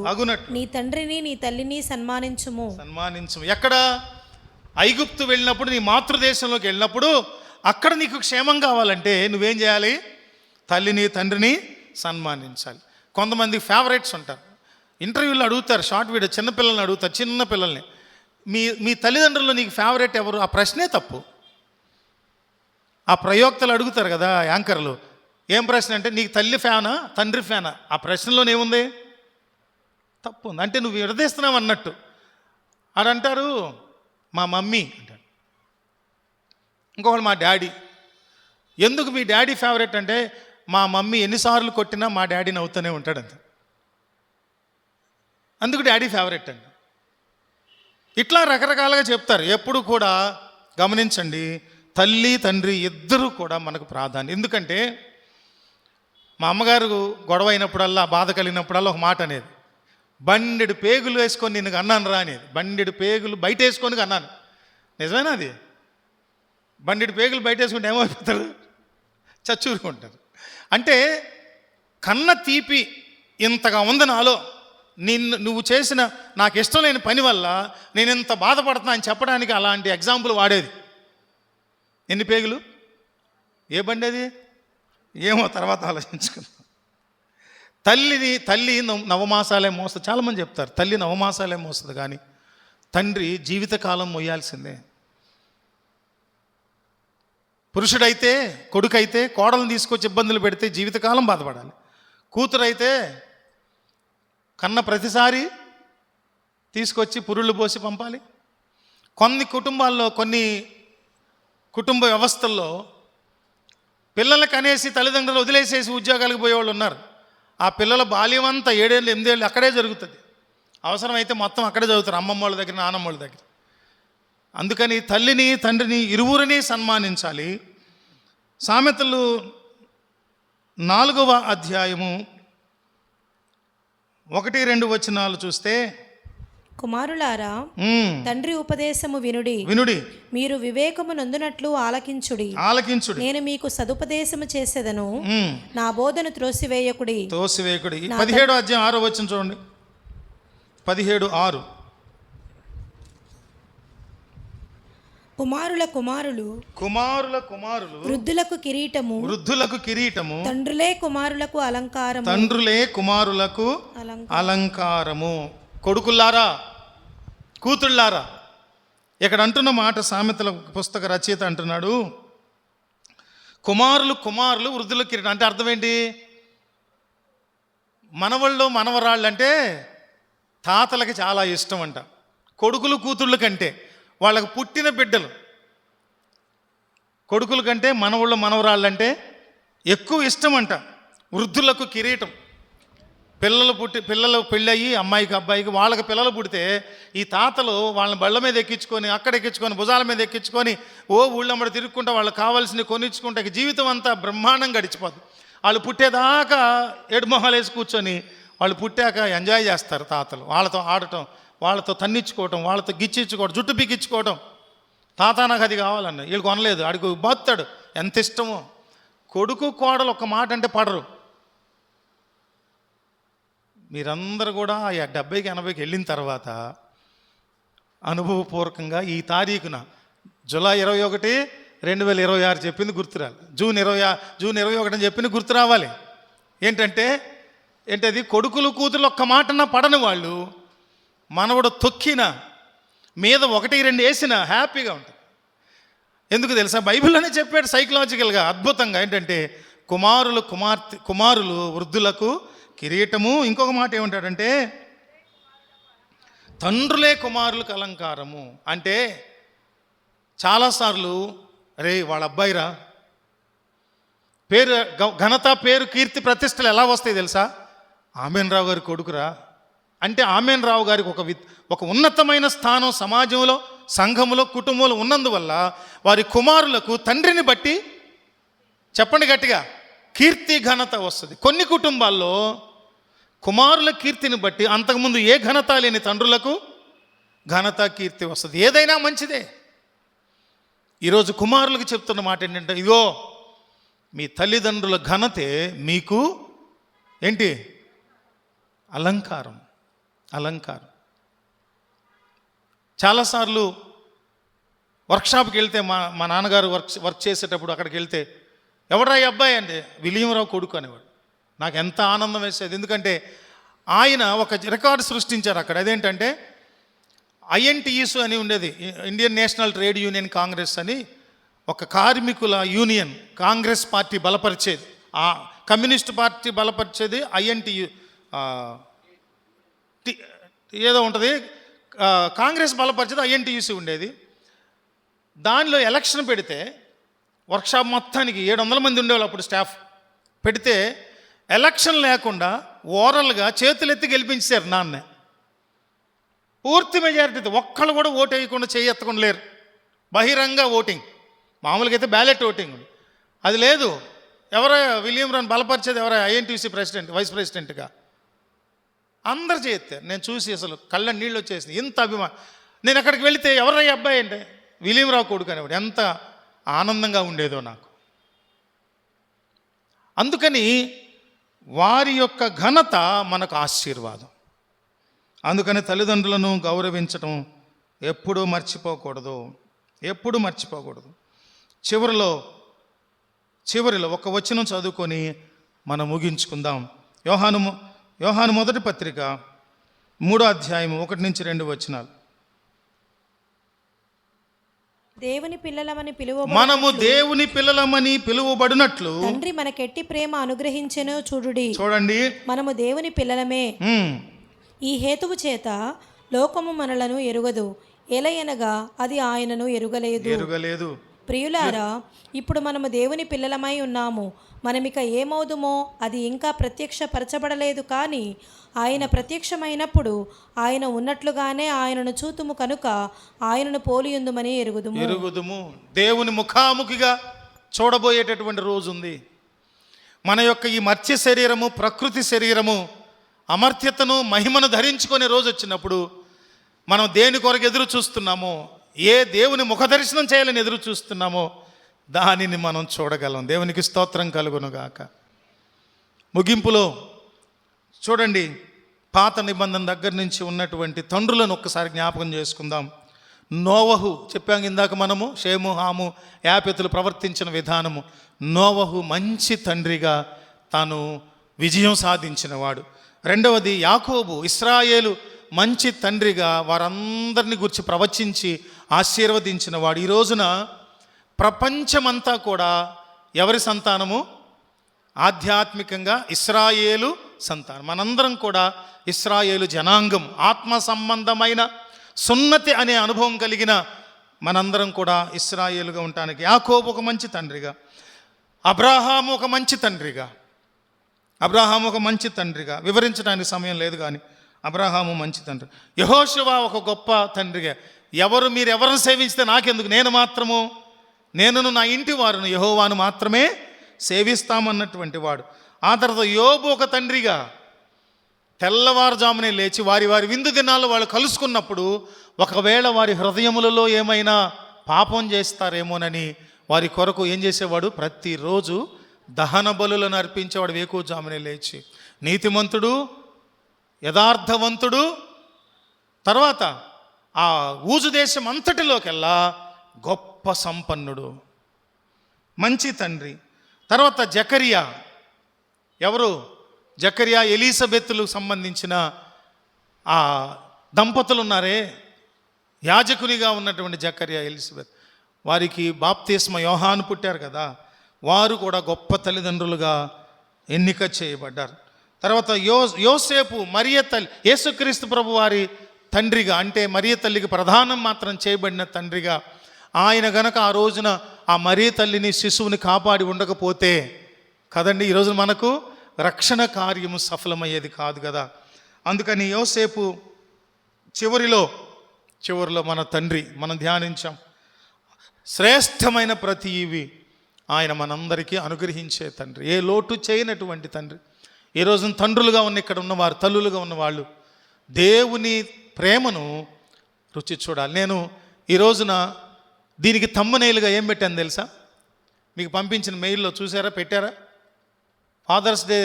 B: నీ తండ్రిని నీ తల్లిని సన్మానించుము.
A: ఎక్కడ? ఐగుప్తు వెళ్ళినప్పుడు, నీ మాతృదేశంలోకి వెళ్ళినప్పుడు అక్కడ నీకు క్షేమం కావాలంటే నువ్వేం చేయాలి? తల్లిని తండ్రిని సన్మానించాలి. కొంతమంది ఫేవరెట్స్ ఉంటారు. ఇంటర్వ్యూలో అడుగుతారు, షార్ట్ వీడియో, చిన్నపిల్లల్ని అడుగుతారు, చిన్న పిల్లల్ని, మీ తల్లిదండ్రులు నీకు ఫేవరెట్ ఎవరు? ఆ ప్రశ్నే తప్పు. ఆ ప్రయోక్తలు అడుగుతారు కదా యాంకర్లు, ఏం ప్రశ్న అంటే నీకు తల్లి ఫ్యానా తండ్రి ఫ్యానా? ఆ ప్రశ్నలోనేముంది? తప్పు ఉంది. అంటే నువ్వు విడదీస్తున్నావు అన్నట్టు. అడంటారు మా మమ్మీ అంటాడు, ఇంకొకళ్ళు మా డాడీ. ఎందుకు మీ డాడీ ఫేవరెట్ అంటే మా మమ్మీ ఎన్నిసార్లు కొట్టినా మా డాడీ నవ్వుతూనే ఉంటాడంత, అందుకు డాడీ ఫేవరెట్ అండి. ఇట్లా రకరకాలుగా చెప్తారు. ఎప్పుడు కూడా గమనించండి, తల్లి తండ్రి ఇద్దరూ కూడా మనకు ప్రాధాన్యం. ఎందుకంటే మా అమ్మగారు గొడవ అయినప్పుడల్లా, బాధ కలిగినప్పుడల్లా ఒక మాట అనేది, బండెడు పేగులు వేసుకొని నిన్ను అన్నాను రా అనేది. బండెడు పేగులు బయట వేసుకొని అన్నాను. నిజమేనా అది? బండెడు పేగులు బయట వేసుకుంటే ఏమైపోతారు? చచ్చూరుకుంటారు. అంటే కన్న తీపి ఇంతగా ఉంది నాలో, నువ్వు చేసిన నాకు ఇష్టం లేని పని వల్ల నేను ఇంత బాధపడుతున్నా అని చెప్పడానికి అలాంటి ఎగ్జాంపుల్ వాడేది. ఎన్ని పేగులు? ఏ బండి అది? ఏమో తర్వాత ఆలోచించుకుందాం. తల్లి నవమాసాలే మోస్తుంది. చాలామంది చెప్తారు తల్లి నవమాసాలే మోస్తుంది, కానీ తండ్రి జీవితకాలం మొయ్యాల్సిందే. పురుషుడైతే, కొడుకైతే కోడలను తీసుకొచ్చి ఇబ్బందులు పెడితే జీవితకాలం బాధపడాలి. కూతురైతే కన్న ప్రతిసారి తీసుకొచ్చి పురుళ్ళు పోసి పంపాలి. కొన్ని కుటుంబాల్లో, కొన్ని కుటుంబ వ్యవస్థల్లో పిల్లలకు అనేసి తల్లిదండ్రులు వదిలేసేసి ఉద్యోగాలకు పోయేవాళ్ళు ఉన్నారు. ఆ పిల్లల బాల్యం అంతా 7 ఏళ్ళు 8 ఏళ్ళు అక్కడే జరుగుతుంది. అవసరమైతే మొత్తం అక్కడే చదువుతారు, అమ్మమ్మ వాళ్ళ దగ్గర, నాన్నమ్మ వాళ్ళ దగ్గర. అందుకని తల్లిని తండ్రిని ఇరువురిని సన్మానించాలి. సామెతలు 4వ అధ్యాయము 1-2 వచనాలు చూస్తే,
B: కుమారులారా తండ్రి ఉపదేశము వినుడి, మీరు వివేకము నొందునట్లు ఆలకించుడి. నేను మీకు సదుపదేశము చేసేదను, నా బోధను త్రోసివేయకుడి.
A: 17వ అధ్యాయం 6వ వచనం చూడండి. 17:6.
B: కుమారుల కుమారులు వృద్ధులకు కిరీటము, తండ్రులే కుమారులకు
A: అలంకారము. కొడుకుల్లారా, కూతుళ్ళారా, ఇక్కడ అంటున్న మాట సామెతల పుస్తక రచయిత అంటున్నాడు, కుమారులు వృద్ధుల కిరీటం. అంటే అర్థం ఏంటి? మనవళ్ళు మనవరాళ్ళు అంటే తాతలకి చాలా ఇష్టం అంట. కొడుకులు కూతుళ్ళ కంటే వాళ్ళకు పుట్టిన బిడ్డలు, కొడుకుల కంటే మనవళ్ళు మనవరాళ్ళు అంటే ఎక్కువ ఇష్టం అంట. వృద్ధులకు కిరీటం. పిల్లలు పెళ్ళయి అమ్మాయికి అబ్బాయికి వాళ్ళకి పిల్లలు పుడితే ఈ తాతలు వాళ్ళని బళ్ళ మీద ఎక్కించుకొని, అక్కడ ఎక్కించుకొని, భుజాల మీద ఎక్కించుకొని ఊళ్ళమ్మడి తిరుగుకుంటా వాళ్ళకి కావాల్సినవి కొనిచ్చుకుంటా జీవితం అంతా బ్రహ్మాండంగా గడిచిపోతుంది. వాళ్ళు పుట్టేదాకా ఏడుమొహాలు వేసి కూర్చొని వాళ్ళు పుట్టాక ఎంజాయ్ చేస్తారు తాతలు. వాళ్ళతో ఆడటం, వాళ్ళతో తన్నించుకోవటం, వాళ్ళతో గిచ్చించుకోవడం, జుట్టు పీకించుకోవటం. తాత నాకు అది కావాలన్న, వీళ్ళు కొనలేదు, అడుగు బాస్తాడు, ఎంత ఇష్టమో. కొడుకు కోడలు ఒక మాట అంటే పడరు. మీరందరూ కూడా 70కి 80కి వెళ్ళిన తర్వాత అనుభవపూర్వకంగా ఈ తారీఖున జూలై 21, 2026 చెప్పింది గుర్తురాలి. జూన్ 21 అని చెప్పింది గుర్తు రావాలి. ఏంటది? కొడుకులు కూతురు ఒక్క మాటన్నా పడని వాళ్ళు మనవడు తొక్కిన మీద 1-2 వేసిన హ్యాపీగా ఉంటుంది. ఎందుకు తెలుసా? బైబిల్లోనే చెప్పాడు సైకలాజికల్గా అద్భుతంగా. ఏంటంటే కుమారులు వృద్ధులకు కిరీటము. ఇంకొక మాట ఏమంటాడంటే తండ్రులే కుమారులకు అలంకారము. అంటే చాలాసార్లు అరే వాళ్ళ అబ్బాయిరా, పేరు ఘనత, పేరు, కీర్తి, ప్రతిష్టలు ఎలా వస్తాయి తెలుసా? ఆమెన్ రావు గారి కొడుకురా అంటే ఆమెన్ రావు గారికి ఒక ఉన్నతమైన స్థానం సమాజంలో, సంఘములో, కుటుంబంలో ఉన్నందువల్ల వారి కుమారులకు తండ్రిని బట్టి, చెప్పండి గట్టిగా, కీర్తి, ఘనత వస్తుంది. కొన్ని కుటుంబాల్లో కుమారుల కీర్తిని బట్టి అంతకుముందు ఏ ఘనత లేని తండ్రులకు ఘనత, కీర్తి వస్తుంది. ఏదైనా మంచిదే. ఈరోజు కుమారులకు చెప్తున్న మాట ఏంటంటే, ఇగో మీ తల్లిదండ్రుల ఘనతే మీకు ఏంటి? అలంకారం. అలంకారం. చాలాసార్లు వర్క్షాప్కి వెళ్తే మా నాన్నగారు వర్క్ చేసేటప్పుడు అక్కడికి వెళ్తే, ఎవడ్రా ఈ అబ్బాయి అంటే, విలియం రావు కొడుకు అనేవాడు. నాకు ఎంత ఆనందం వేసేది. ఎందుకంటే ఆయన ఒక రికార్డు సృష్టించారు అక్కడ. అదేంటంటే INTUs అని ఉండేది, Indian national trade union Congress అని, ఒక కార్మికుల యూనియన్. కాంగ్రెస్ పార్టీ బలపరిచేది, ఆ కమ్యూనిస్ట్ పార్టీ బలపరిచేది INTU ఏదో ఉంటుంది, కాంగ్రెస్ బలపరిచేది INTUC ఉండేది. దానిలో ఎలక్షన్ పెడితే వర్క్షాప్ మొత్తానికి 700 మంది ఉండేవాళ్ళు అప్పుడు స్టాఫ్. పెడితే ఎలక్షన్ లేకుండా ఓరల్గా చేతులెత్తి గెలిపించారు నాన్నే. పూర్తి మెజారిటీ, ఒక్కళ్ళు కూడా ఓటు వేయకుండా చేయెత్తకుండా లేరు. బహిరంగ ఓటింగ్. మామూలుగా అయితే బ్యాలెట్ ఓటింగ్, అది లేదు. ఎవరో విలియం రావుని బలపరిచేది ఎవరో INTUC ప్రెసిడెంట్, వైస్ ప్రెసిడెంట్గా. అందరు చేయెత్తారు. నేను చూసి అసలు కళ్ళ నీళ్ళు వచ్చేసింది. ఇంత అభిమానం. నేను అక్కడికి వెళితే ఎవరయ్య అబ్బాయి అంటే, విలియం రావు కొడుకు అనేవాడు. ఎంత ఆనందంగా ఉండేదో నాకు. అందుకని వారి యొక్క ఘనత మనకు ఆశీర్వాదం. అందుకని తల్లిదండ్రులను గౌరవించడం ఎప్పుడూ మర్చిపోకూడదు, ఎప్పుడు మర్చిపోకూడదు. చివరిలో ఒక వచనం చదువుకొని మనం ముగించుకుందాం. యోహాను మొదటి పత్రిక 3వ అధ్యాయం 1-2 వచనాలు.
B: దేవుని పిల్లలమని
A: మనము దేవుని పిల్లలమని పిలువబడినట్లు
B: తండ్రి మనకెట్టి ప్రేమ అనుగ్రహించెను చూడుడి.
A: చూడండి,
B: మనము దేవుని పిల్లలమే. ఈ హేతువు చేత లోకము మనలను ఎరుగదు, ఎలయనగా అది ఆయనను ఎరుగలేదు. ప్రియులారా, ఇప్పుడు మనము దేవుని పిల్లలమై ఉన్నాము. మనమిక ఏమవుదుమో అది ఇంకా ప్రత్యక్షపరచబడలేదు, కానీ ఆయన ప్రత్యక్షమైనప్పుడు ఆయన ఉన్నట్లుగానే ఆయనను చూతుము కనుక ఆయనను పోలియుందుమని ఎరుగుదుము.
A: దేవుని ముఖాముఖిగా చూడబోయేటటువంటి రోజు ఉంది. మన యొక్క ఈ మర్త్య శరీరము, ప్రకృతి శరీరము అమర్త్యతను, మహిమను ధరించుకునే రోజు వచ్చినప్పుడు మనం దేని కొరకు ఎదురు చూస్తున్నామో, ఏ దేవుని ముఖ దర్శనం చేయాలని ఎదురు చూస్తున్నామో దానిని మనం చూడగలం. దేవునికి స్తోత్రం కలుగునుగాక. ముగింపులో చూడండి, పాత నిబంధన దగ్గర నుంచి ఉన్నటువంటి తండ్రులను ఒక్కసారి జ్ఞాపకం చేసుకుందాం. నోవహు చెప్పాం ఇందాక మనము, షేము, హాము, యాపెతులు ప్రవర్తించిన విధానము. నోవహు మంచి తండ్రిగా తాను విజయం సాధించినవాడు. రెండవది యాకోబు, ఇశ్రాయేలు మంచి తండ్రిగా వారందరిని గురించి ప్రవచించి ఆశీర్వదించినవాడు. ఈ రోజున ప్రపంచమంతా కూడా ఎవరి సంతానము? ఆధ్యాత్మికంగా ఇశ్రాయేలు సంతానం. మనందరం కూడా ఇశ్రాయేలు జనాంగం. ఆత్మ సంబంధమైన సున్నతి అనే అనుభవం కలిగిన మనందరం కూడా ఇశ్రాయేలుగా ఉండటానికి యాకోబు ఒక మంచి తండ్రిగా, అబ్రాహాము ఒక మంచి తండ్రిగా వివరించడానికి సమయం లేదు, కానీ అబ్రాహాము మంచి తండ్రి. యెహోషువ ఒక గొప్ప తండ్రిగా, మీరు ఎవరిని సేవించితే నాకెందుకు, నేనును నా ఇంటి వారును యెహోవాను మాత్రమే సేవిస్తామన్నటువంటి వాడు. ఆ తర్వాత యోబు ఒక తండ్రిగా, తెల్లవారుజామునే లేచి వారి విందు దినాల్లో వాళ్ళు కలుసుకున్నప్పుడు ఒకవేళ వారి హృదయములలో ఏమైనా పాపం చేస్తారేమోనని వారి కొరకు ఏం చేసేవాడు? ప్రతిరోజు దహన బలులను అర్పించేవాడు వేకువజామునే లేచి. నీతిమంతుడు, యథార్థవంతుడు, తర్వాత ఆ ఊజు దేశం అంతటిలోకెల్లా గొప్ప సంపన్నుడు, మంచి తండ్రి. తర్వాత జకరియా, జకరియా ఎలీసబెత్తులకు సంబంధించిన ఆ దంపతులు ఉన్నారే, యాజకునిగా ఉన్నటువంటి జకరియా, ఎలిజబెత్, వారికి బాప్తిస్మ యోహాను పుట్టారు కదా, వారు కూడా గొప్ప తల్లిదండ్రులుగా ఎన్నిక చేయబడ్డారు. తర్వాత యోసేపు మరియ తల్లి, యేసుక్రీస్తు ప్రభు వారి తండ్రిగా, అంటే మరియ తల్లికి ప్రధానం మాత్రం చేయబడిన తండ్రిగా, ఆయన గనక ఆ రోజున ఆ మరియ తల్లిని, శిశువుని కాపాడి ఉండకపోతే కదండి. ఈరోజు మనకు రక్షణ కార్యము సఫలమయ్యేది కాదు కదా. అందుకని యోసేపు చివరిలో మన తండ్రి మనం ధ్యానించాం. శ్రేష్టమైన ప్రతి ఈవి ఆయన మనందరికీ అనుగ్రహించే తండ్రి, ఏ లోటు చేయనటువంటి తండ్రి. ఈ రోజున తండ్రులుగా ఉన్న ఇక్కడ ఉన్నవారు, తల్లులుగా ఉన్నవాళ్ళు దేవుని ప్రేమను రుచి చూడాలి. నేను ఈ రోజున దీనికి తమ్మునేలుగా ఏం పెట్టాను తెలుసా? మీకు పంపించిన మెయిల్లో చూసారా, పెట్టారా? ఫాదర్స్ డే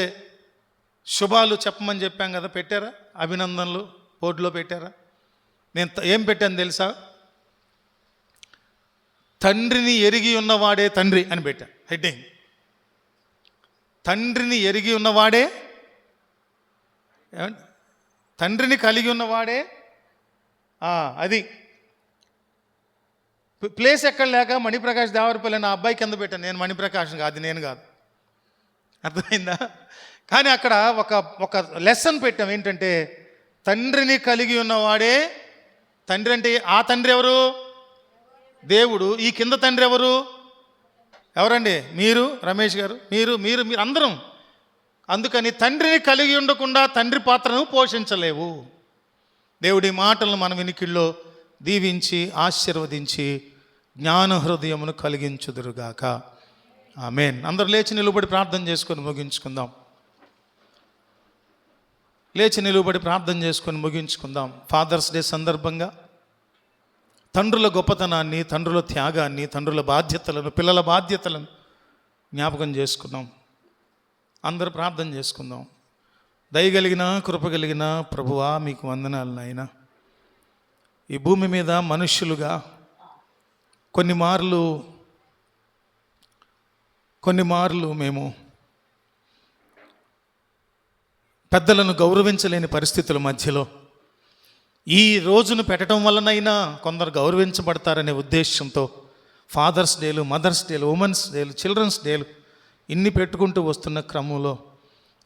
A: శుభాలు చెప్పమని చెప్పాం కదా, పెట్టారా? అభినందనలు బోర్డులో పెట్టారా? నేను ఏం పెట్టాను తెలుసా? తండ్రిని ఎరిగి ఉన్నవాడే తండ్రి అని పెట్టాను హెడ్డింగ్. తండ్రిని ఎరిగి ఉన్నవాడే, తండ్రిని కలిగి ఉన్నవాడే. అది ప్లేస్ ఎక్కడ లేక మణిప్రకాష్ దేవరపల్లి నా అబ్బాయి కింద పెట్టాను. నేను మణిప్రకాష్ కాదు, నేను కాదు, అర్థమైందా? కానీ అక్కడ ఒక లెసన్ పెట్టాం. ఏంటంటే తండ్రిని కలిగి ఉన్నవాడే తండ్రి. అంటే ఆ తండ్రి ఎవరు? దేవుడు. ఈ కింద తండ్రి ఎవరండి? మీరు, రమేష్ గారు, మీరు అందరం. అందుకని తండ్రిని కలిగి ఉండకుండా తండ్రి పాత్రను పోషించలేవు. దేవుడి మాటలను మన వినికిల్లో దీవించి ఆశీర్వదించి జ్ఞాన హృదయమును కలిగించుదురుగాక. ఆమేన్. అందరూ లేచి నిలబడి ప్రార్థన చేసుకొని ముగించుకుందాం. ఫాదర్స్ డే సందర్భంగా తండ్రుల గొప్పతనాన్ని, తండ్రుల త్యాగాన్ని, తండ్రుల బాధ్యతలను, పిల్లల బాధ్యతలను జ్ఞాపకం చేసుకున్నాం. అందరూ ప్రార్థన చేసుకుందాం. దయగలిగిన కృపగలిగిన ప్రభువా, మీకు వందనాలు నాయనా. ఈ భూమి మీద మనుష్యులుగా కొన్ని మార్లు మేము పెద్దలను గౌరవించలేని పరిస్థితుల మధ్యలో ఈ రోజును పెట్టడం వలనైనా కొందరు గౌరవించబడతారనే ఉద్దేశంతో ఫాదర్స్ డేలు, మదర్స్ డేలు, ఉమెన్స్ డేలు, చిల్డ్రన్స్ డేలు ఇన్ని పెట్టుకుంటూ వస్తున్న క్రమంలో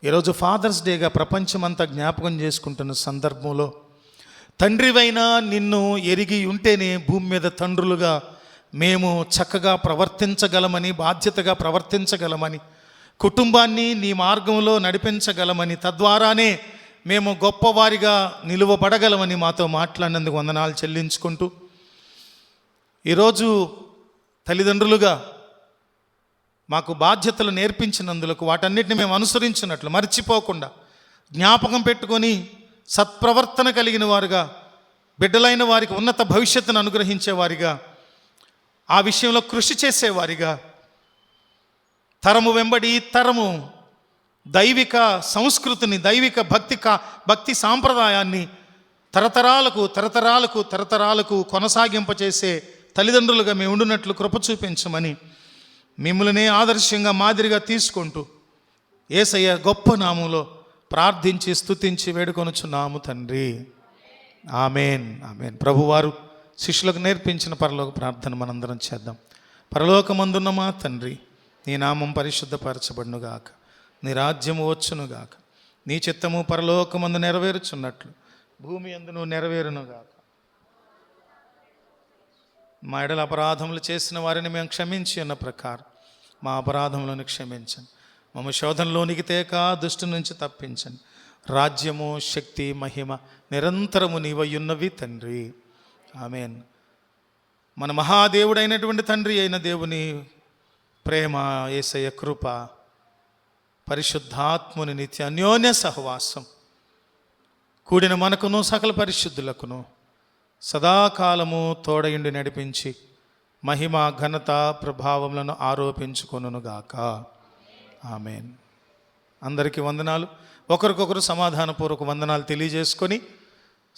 A: ఈరోజు ఫాదర్స్ డేగా ప్రపంచమంతా జ్ఞాపకం చేసుకుంటున్న సందర్భంలో తండ్రివైనా నిన్ను ఎరిగి ఉంటేనే భూమి మీద తండ్రులుగా మేము చక్కగా ప్రవర్తించగలమని, బాధ్యతగా ప్రవర్తించగలమని, కుటుంబాన్ని నీ మార్గంలో నడిపించగలమని, తద్వారానే మేము గొప్పవారిగా నిలువబడగలమని మాతో మాట్లాడినందుకు వందనాలు చెల్లించుకుంటూ, ఈరోజు తల్లిదండ్రులుగా మాకు బాధ్యతలు నేర్పించినందులకు వాటన్నిటిని మేము అనుసరించినట్లు మర్చిపోకుండా జ్ఞాపకం పెట్టుకొని సత్ప్రవర్తన కలిగిన వారుగా, బిడ్డలైన వారికి ఉన్నత భవిష్యత్తును అనుగ్రహించేవారిగా, ఆ విషయంలో కృషి చేసేవారిగా, తరము వెంబడి తరము దైవిక సంస్కృతిని, దైవిక భక్తి సాంప్రదాయాన్ని తరతరాలకు కొనసాగింపచేసే తల్లిదండ్రులుగా మేము ఉండునట్లు కృప చూపించమని మిమ్మల్ని ఆదర్శంగా మాదిరిగా తీసుకుంటూ యేసయ్య గొప్ప నామంలో ప్రార్థించి స్తుతించి వేడుకొనుచున్నాము తండ్రి. ఆమేన్, ఆమేన్. ప్రభువారు శిష్యులకు నేర్పించిన పరలోక ప్రార్థన మనందరం చేద్దాం. పరలోకమందున్న మా తండ్రి, నీ నామం పరిశుద్ధపరచబడునుగాక, నీ రాజ్యము వచ్చునుగాక, నీ చిత్తము పరలోకమందు నెరవేరుచున్నట్లు భూమి యందును నెరవేరునుగాక. మా ఎడల అపరాధములు చేసిన వారిని మేము క్షమించి ఉన్న ప్రకారం మా అపరాధములను క్షమించండి. మమ్మ శోధనలోనికి తేక దుష్టు నుంచి తప్పించండి. రాజ్యము, శక్తి, మహిమ నిరంతరము నీవయ్యున్నవి తండ్రి. ఆమేన్. మన మహాదేవుడైనటువంటి తండ్రి అయిన దేవుని ప్రేమ, యేసయ్య కృప, పరిశుద్ధాత్ముని నిత్య అన్యోన్య సహవాసం కూడిన మనకును సకల పరిశుద్ధులకును సదాకాలము తోడయుండి నడిపించి మహిమ, ఘనత, ప్రభావములను ఆరోపించుకొనుగాక. ఆమేన్. అందరికీ వందనాలు. ఒకరికొకరు సమాధానపూర్వక వందనాలు తెలియజేసుకొని